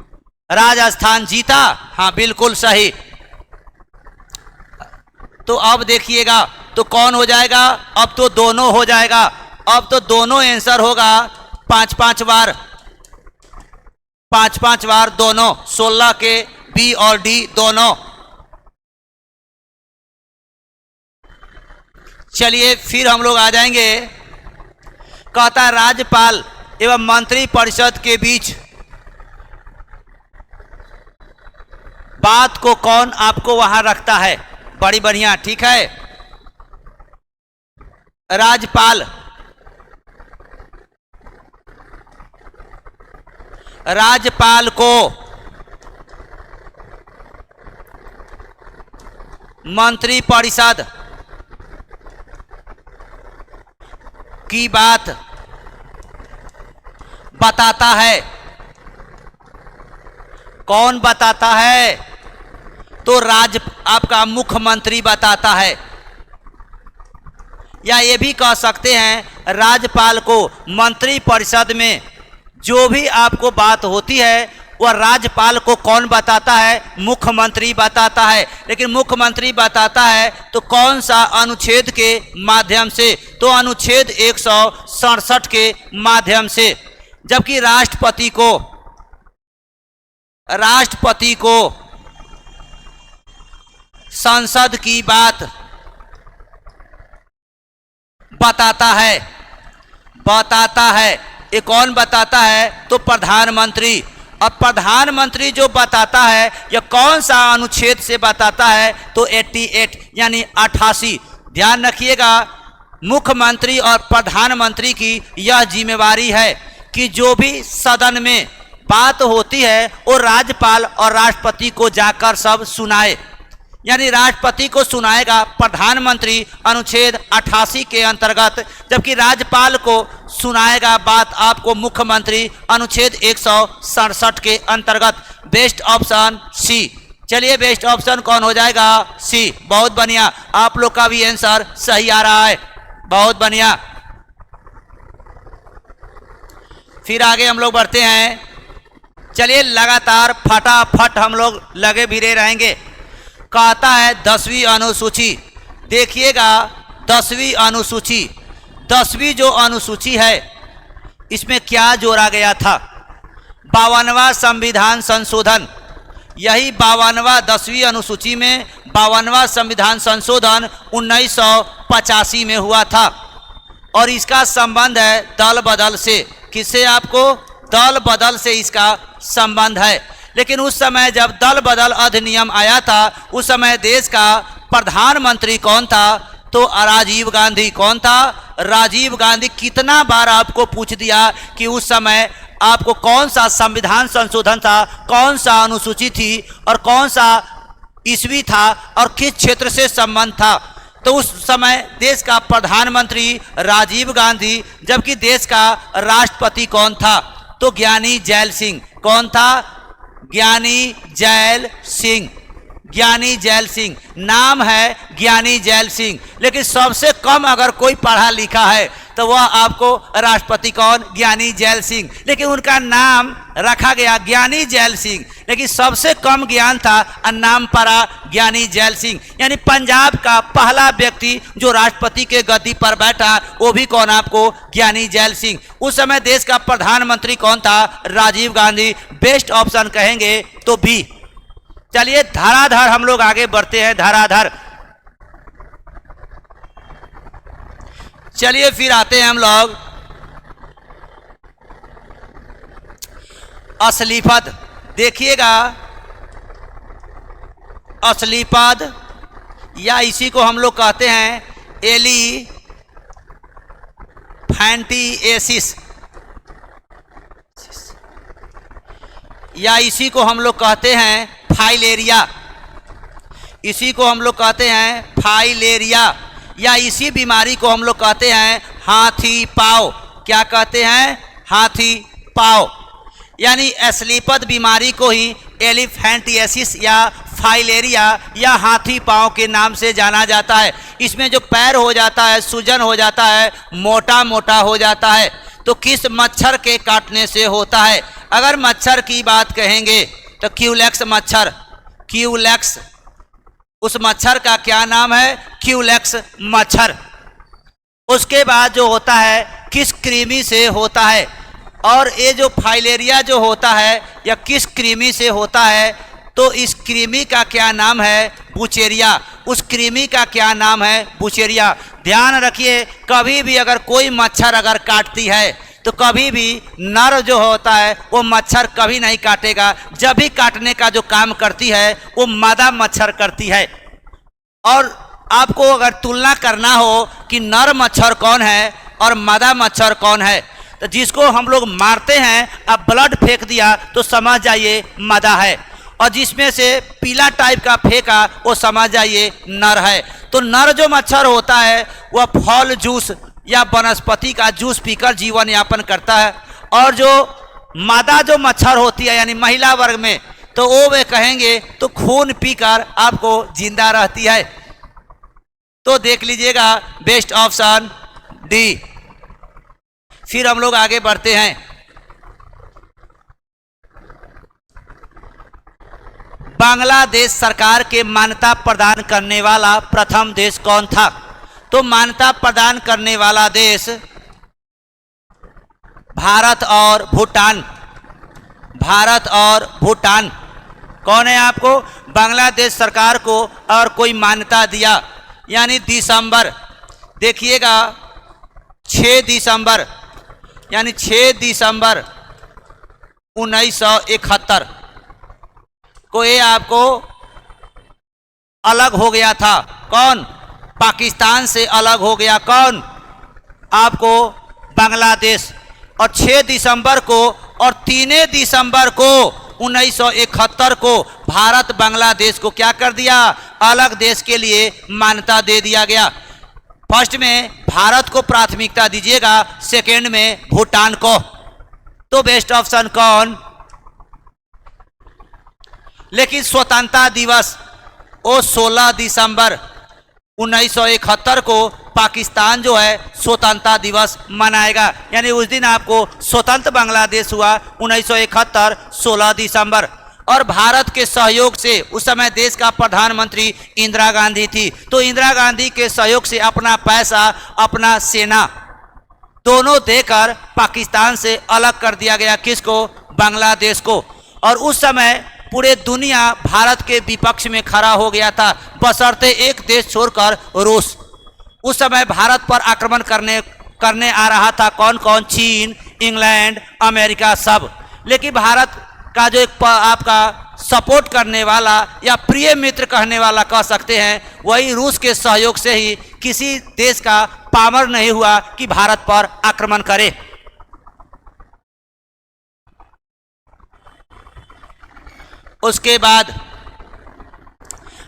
Speaker 1: राजस्थान जीता, हाँ बिल्कुल सही। तो अब देखिएगा तो कौन हो जाएगा? अब तो दोनों हो जाएगा। अब तो दोनों आंसर होगा 5-5 बार, 5-5 बार दोनों। 16 के बी और डी दोनों। चलिए फिर हम लोग आ जाएंगे। कहता राज्यपाल एवं मंत्री परिषद के बीच बात को कौन आपको वहां रखता है? बड़ी बढ़िया, ठीक है। राज्यपाल, राज्यपाल को मंत्री परिषद की बात बताता है। कौन बताता है? तो आपका मुख्यमंत्री बताता है। या ये भी कह सकते हैं राज्यपाल को मंत्री परिषद में जो भी आपको बात होती है वह राज्यपाल को कौन बताता है? मुख्यमंत्री बताता है। लेकिन मुख्यमंत्री बताता है तो कौन सा अनुच्छेद के माध्यम से? तो अनुच्छेद 167 के माध्यम से। जबकि राष्ट्रपति को संसद की बात बताता है। ये कौन बताता है? तो प्रधानमंत्री। और प्रधानमंत्री जो बताता है यह कौन सा अनुच्छेद से बताता है? तो 88 यानी 88। ध्यान रखिएगा, मुख्यमंत्री और प्रधानमंत्री की यह जिम्मेवारी है कि जो भी सदन में बात होती है वो राज्यपाल और राष्ट्रपति को जाकर सब सुनाए। यानी राष्ट्रपति को सुनाएगा प्रधानमंत्री अनुच्छेद 88 के अंतर्गत, जबकि राज्यपाल को सुनाएगा बात आपको मुख्यमंत्री अनुच्छेद 167 के अंतर्गत। Best option C. चलिए बेस्ट ऑप्शन कौन हो जाएगा? सी। बहुत बढ़िया, आप लोग का भी आंसर सही आ रहा है, बहुत बढ़िया। फिर आगे हम लोग बढ़ते हैं। चलिए लगातार फटाफट हम लोग लगे भिड़े रहेंगे। कहता है 10वीं अनुसूची। देखिएगा 10वीं अनुसूची, 10वीं जो अनुसूची है इसमें क्या जोड़ा गया था? 52वां संविधान संशोधन। यही 52वां 10वीं अनुसूची में 52वां संविधान संशोधन 1985 में हुआ था और इसका संबंध है दल बदल से। किससे? आपको दल बदल से इसका संबंध है। लेकिन उस समय जब दल बदल अधिनियम आया था उस समय देश का प्रधानमंत्री कौन था? तो राजीव गांधी। कौन था? राजीव गांधी। कितना बार आपको पूछ दिया कि उस समय आपको कौन सा संविधान संशोधन था, कौन सा अनुसूची थी और कौन सा ईस्वी था और किस क्षेत्र से संबंध था? तो उस समय देश का प्रधानमंत्री राजीव गांधी, जबकि देश का राष्ट्रपति कौन था? तो ज्ञानी जैल सिंह। कौन था? ज्ञानी जैल सिंह। ज्ञानी जैल सिंह नाम है, ज्ञानी जैल सिंह। लेकिन सबसे कम अगर कोई पढ़ा लिखा है तो वह आपको राष्ट्रपति कौन? ज्ञानी जैल सिंह। लेकिन उनका नाम रखा गया ज्ञानी जैल सिंह, लेकिन सबसे कम ज्ञान था और नाम पड़ा ज्ञानी जैल सिंह। यानी पंजाब का पहला व्यक्ति जो राष्ट्रपति के गद्दी पर बैठा वो भी कौन? आपको ज्ञानी जैल सिंह। उस समय देश का प्रधानमंत्री कौन था? राजीव गांधी। बेस्ट ऑप्शन कहेंगे तो बी। चलिए धराधर हम लोग आगे बढ़ते हैं, धराधर। चलिए फिर आते हैं हम लोग असली पद। देखिएगा असली पद या इसी को हम लोग कहते हैं एलीफैंटिएसिस, या इसी को हम लोग कहते हैं फाइलेरिया। इसी को हम लोग कहते हैं फाइलेरिया, या इसी बीमारी को हम लोग कहते हैं हाथी पाँव। क्या कहते हैं? हाथी पाँव। यानी एस्लीपद बीमारी को ही एलिफेंटिएसिस या फाइलेरिया या हाथी पाँव के नाम से जाना जाता है। इसमें जो पैर हो जाता है, सूजन हो जाता है, मोटा मोटा हो जाता है, तो किस मच्छर के काटने से होता है? अगर मच्छर की बात कहेंगे तो क्यूलेक्स मच्छर। क्यूलेक्स, उस मच्छर का क्या नाम है? क्यूलेक्स मच्छर। उसके बाद जो होता है किस कृमि से होता है? और ये जो फाइलेरिया जो होता है या किस कृमि से होता है? तो इस कृमि का क्या नाम है? बुचेरिया। उस कृमि का क्या नाम है? बुचेरिया। ध्यान रखिए, कभी भी अगर कोई मच्छर अगर काटती है तो कभी भी नर जो होता है वो मच्छर कभी नहीं काटेगा। जब भी काटने का जो काम करती है वो मादा मच्छर करती है। और आपको अगर तुलना करना हो कि नर मच्छर कौन है और मादा मच्छर कौन है, तो जिसको हम लोग मारते हैं अब ब्लड फेंक दिया तो समझ जाइए मादा है, और जिसमें से पीला टाइप का फेंका वो समझ जाइए नर है। तो नर जो मच्छर होता है वह फल जूस या वनस्पति का जूस पीकर जीवन यापन करता है, और जो मादा जो मच्छर होती है यानी महिला वर्ग में, तो वो वे कहेंगे तो खून पीकर आपको जिंदा रहती है। तो देख लीजिएगा बेस्ट ऑप्शन डी। फिर हम लोग आगे बढ़ते हैं। बांग्लादेश सरकार के मान्यता प्रदान करने वाला प्रथम देश कौन था? तो मान्यता प्रदान करने वाला देश भारत और भूटान। भारत और भूटान कौन है? आपको बांग्लादेश सरकार को और कोई मान्यता दिया, यानी दिसंबर, देखिएगा 6 दिसंबर, यानी 6 दिसंबर 1971 को ये आपको अलग हो गया था। कौन? पाकिस्तान से अलग हो गया। कौन? आपको बांग्लादेश। और 6 दिसंबर को और 3 दिसंबर को 1971 को भारत बांग्लादेश को क्या कर दिया? अलग देश के लिए मान्यता दे दिया गया। फर्स्ट में भारत को प्राथमिकता दीजिएगा, सेकेंड में भूटान को। तो बेस्ट ऑप्शन कौन? लेकिन स्वतंत्रता दिवस वो 16 दिसंबर 1971 को पाकिस्तान जो है स्वतंत्रता दिवस मनाएगा, यानी उस दिन आपको स्वतंत्र बांग्लादेश हुआ 1971 16 दिसंबर। और भारत के सहयोग से उस समय देश का प्रधानमंत्री इंदिरा गांधी थी, तो इंदिरा गांधी के सहयोग से अपना पैसा, अपना सेना दोनों देकर पाकिस्तान से अलग कर दिया गया। किसको? बांग्लादेश को। और उस समय पूरे दुनिया भारत के विपक्ष में खड़ा हो गया था, बशर्ते एक देश छोड़कर रूस। उस समय भारत पर आक्रमण करने आ रहा था। कौन कौन? चीन, इंग्लैंड, अमेरिका, सब। लेकिन भारत का जो एक आपका सपोर्ट करने वाला या प्रिय मित्र कहने वाला कह सकते हैं, वही रूस के सहयोग से ही किसी देश का पामर नहीं हुआ कि भारत पर आक्रमण करे। उसके बाद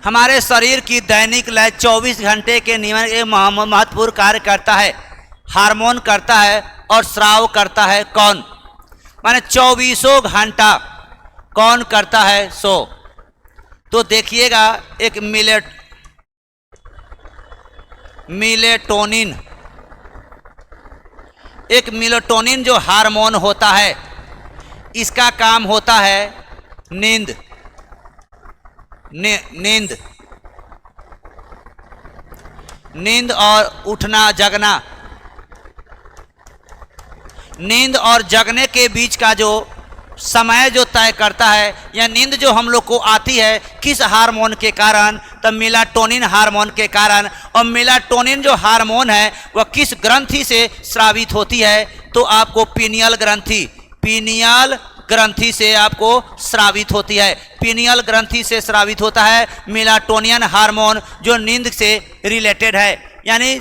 Speaker 1: हमारे शरीर की दैनिक लय 24 घंटे के नियमन एक महत्वपूर्ण कार्य करता है, हार्मोन करता है और स्राव करता है। कौन? माने 24 घंटा कौन करता है? सो तो देखिएगा एक मिलेटोनिन, एक मिलेटोनिन जो हार्मोन होता है, इसका काम होता है नींद। नींद और उठना जगना। नींद और जगने के बीच का जो समय जो तय करता है, या नींद जो हम लोग को आती है किस हार्मोन के कारण? तो मेलाटोनिन हार्मोन के कारण। और मेलाटोनिन जो हार्मोन है वह किस ग्रंथि से स्रावित होती है? तो आपको पीनियल ग्रंथि, पीनियल ग्रंथि से आपको स्रावित होती है। पीनियल ग्रंथि से स्रावित होता है मेलाटोनिन हार्मोन, जो नींद से रिलेटेड है, यानी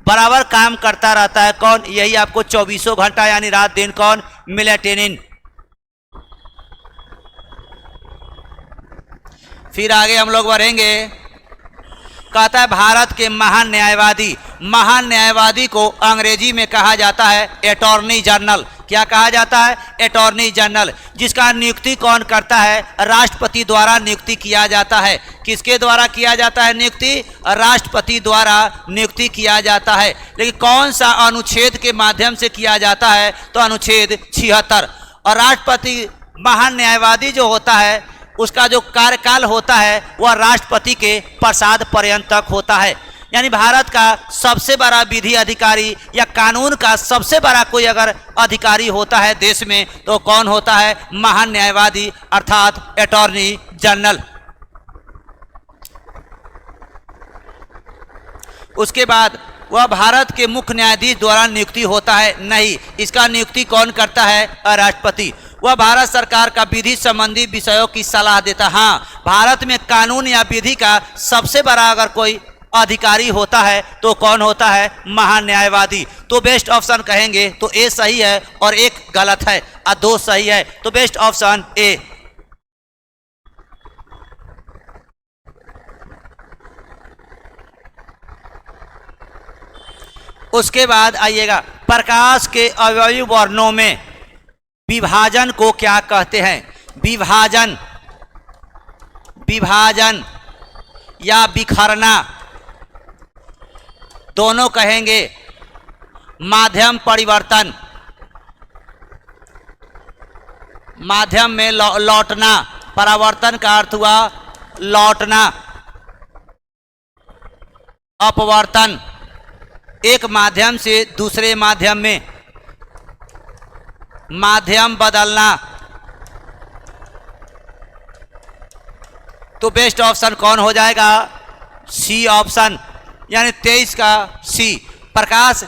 Speaker 1: बराबर काम करता रहता है। कौन? यही आपको 24 घंटा यानी रात दिन। कौन? मेलाटोनिन। फिर आगे हम लोग बढ़ेंगे। कहता है भारत के महान न्यायवादी, महान न्यायवादी को अंग्रेजी में कहा जाता है अटॉर्नी जनरल। क्या कहा जाता है? Attorney general. जिसका नियुक्ति कौन करता है? राष्ट्रपति द्वारा नियुक्ति किया जाता है। किसके द्वारा किया जाता है नियुक्ति? राष्ट्रपति द्वारा नियुक्ति किया जाता है। लेकिन कौन सा अनुच्छेद के माध्यम से किया जाता है? तो अनुच्छेद 76। और राष्ट्रपति महान न्यायवादी जो होता है उसका जो कार्यकाल होता है वह राष्ट्रपति के प्रसाद पर्यंत तक होता है। यानी भारत का सबसे बड़ा विधि अधिकारी या कानून का सबसे बड़ा कोई अगर अधिकारी होता है देश में तो कौन होता है? महान न्यायवादी अर्थात अटॉर्नी जनरल। उसके बाद वह भारत के मुख्य न्यायाधीश द्वारा नियुक्ति होता है? नहीं, इसका नियुक्ति कौन करता है? राष्ट्रपति। वह भारत सरकार का विधि संबंधी विषयों की सलाह देता। हाँ, भारत में कानून या विधि का सबसे बड़ा अगर कोई अधिकारी होता है तो कौन होता है? महान न्यायवादी। तो बेस्ट ऑप्शन कहेंगे तो ए सही है और एक गलत है और 2 सही है, तो बेस्ट ऑप्शन ए। उसके बाद आइएगा, प्रकाश के अवयवी वर्णों में विभाजन को क्या कहते हैं? विभाजन, विभाजन या बिखरना, दोनों कहेंगे माध्यम परिवर्तन, माध्यम में लौटना, परावर्तन का अर्थ हुआ लौटना, अपवर्तन एक माध्यम से दूसरे माध्यम में, माध्यम बदलना। तो बेस्ट ऑप्शन कौन हो जाएगा? सी ऑप्शन, यानी 23 का सी। प्रकाश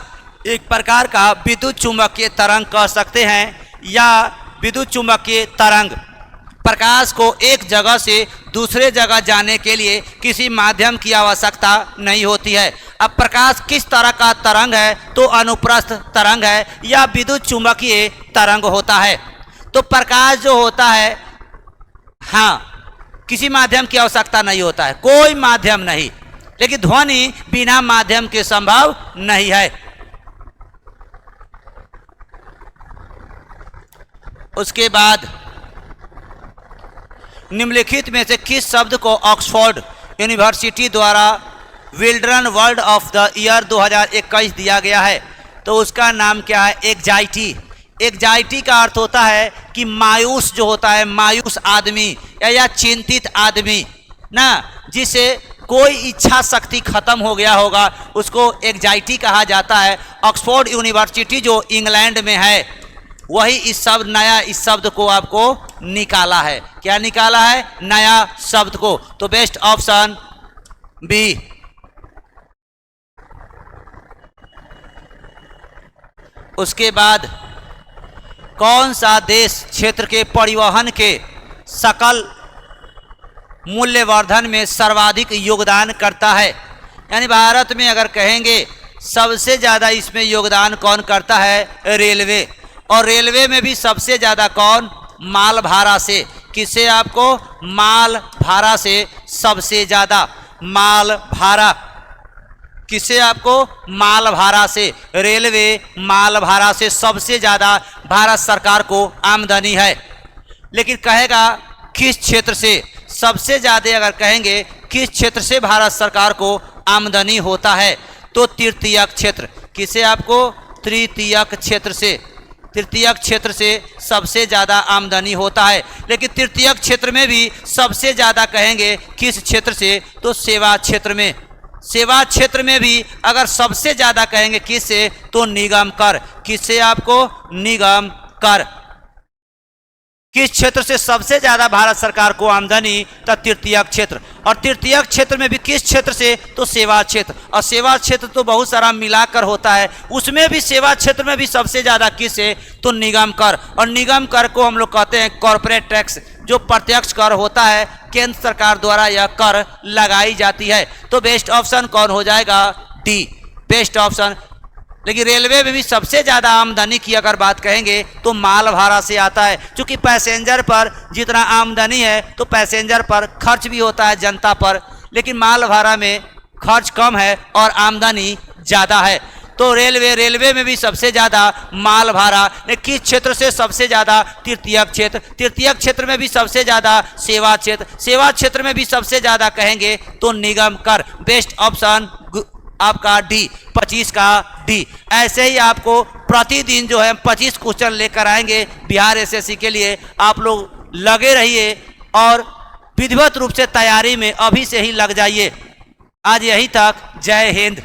Speaker 1: एक प्रकार का विद्युत चुंबकीय तरंग कह सकते हैं या विद्युत चुंबकीय तरंग। प्रकाश को एक जगह से दूसरे जगह जाने के लिए किसी माध्यम की आवश्यकता नहीं होती है। अब प्रकाश किस तरह का तरंग है? तो अनुप्रस्थ तरंग है या विद्युत चुंबकीय तरंग होता है। तो प्रकाश जो होता है, हाँ, किसी माध्यम की आवश्यकता नहीं होता है, कोई माध्यम नहीं। लेकिन ध्वनि बिना माध्यम के संभव नहीं है। उसके बाद निम्नलिखित में से किस शब्द को ऑक्सफोर्ड यूनिवर्सिटी द्वारा children word of the year 2021 दिया गया है? तो उसका नाम क्या है? एग्जाइटी। एग्जाइटी का अर्थ होता है कि मायूस जो होता है, मायूस आदमी या चिंतित आदमी ना, जिसे कोई इच्छा शक्ति खत्म हो गया होगा, उसको एग्जाइटी कहा जाता है। ऑक्सफोर्ड यूनिवर्सिटी जो इंग्लैंड में है, वही इस शब्द को आपको निकाला है। क्या निकाला है? नया शब्द को। तो बेस्ट ऑप्शन बी। उसके बाद कौन सा देश क्षेत्र के परिवहन के सकल मूल्यवर्धन में सर्वाधिक योगदान करता है? यानी भारत में अगर कहेंगे सबसे ज़्यादा इसमें योगदान कौन करता है? रेलवे। और रेलवे में भी सबसे ज़्यादा कौन? माल भाड़ा से। किससे? आपको माल भाड़ा से सबसे ज़्यादा माल भाड़ा। किससे? आपको माल भाड़ा से। रेलवे माल भाड़ा से सबसे ज़्यादा भारत सरकार को आमदनी है। लेकिन कहेगा किस क्षेत्र से सबसे ज़्यादा, अगर कहेंगे किस क्षेत्र से भारत सरकार को आमदनी होता है, तो तृतीयक क्षेत्र। किससे? आपको तृतीयक क्षेत्र से। तृतीयक क्षेत्र से सबसे ज़्यादा आमदनी होता है। लेकिन तृतीयक क्षेत्र में भी सबसे ज़्यादा कहेंगे किस क्षेत्र से? तो सेवा क्षेत्र में। सेवा क्षेत्र में भी अगर सबसे ज़्यादा कहेंगे किससे? तो निगम कर। किससे? आपको निगम कर। किस क्षेत्र से सबसे ज़्यादा भारत सरकार को आमदनी? तो तृतीयक क्षेत्र। और तृतीयक क्षेत्र में भी किस क्षेत्र से? तो सेवा क्षेत्र। और सेवा क्षेत्र तो बहुत सारा मिलाकर होता है, उसमें भी सेवा क्षेत्र में भी सबसे ज़्यादा किस से? तो निगम कर। और निगम कर को हम लोग कहते हैं कॉरपोरेट टैक्स, जो प्रत्यक्ष कर होता है, केंद्र सरकार द्वारा यह कर लगाई जाती है। तो बेस्ट ऑप्शन कौन हो जाएगा? D, best option. लेकिन रेलवे में भी सबसे ज़्यादा आमदनी की अगर बात कहेंगे तो माल भाड़ा से आता है। क्योंकि पैसेंजर पर जितना आमदनी है तो पैसेंजर पर खर्च भी होता है जनता पर, लेकिन माल भाड़ा में खर्च कम है और आमदनी ज़्यादा है। तो रेलवे में भी सबसे ज़्यादा माल भाड़ा। किस क्षेत्र से सबसे ज़्यादा? तृतीयक क्षेत्र। तृतीयक क्षेत्र में भी सबसे ज़्यादा सेवा क्षेत्र। सेवा क्षेत्र में भी सबसे ज़्यादा कहेंगे तो निगम कर। बेस्ट ऑप्शन आपका डी, 25 का डी। ऐसे ही आपको प्रतिदिन जो है 25 क्वेश्चन लेकर आएंगे बिहार एसएससी के लिए। आप लोग लगे रहिए और विधिवत रूप से तैयारी में अभी से ही लग जाइए। आज यहीं तक। जय हिंद।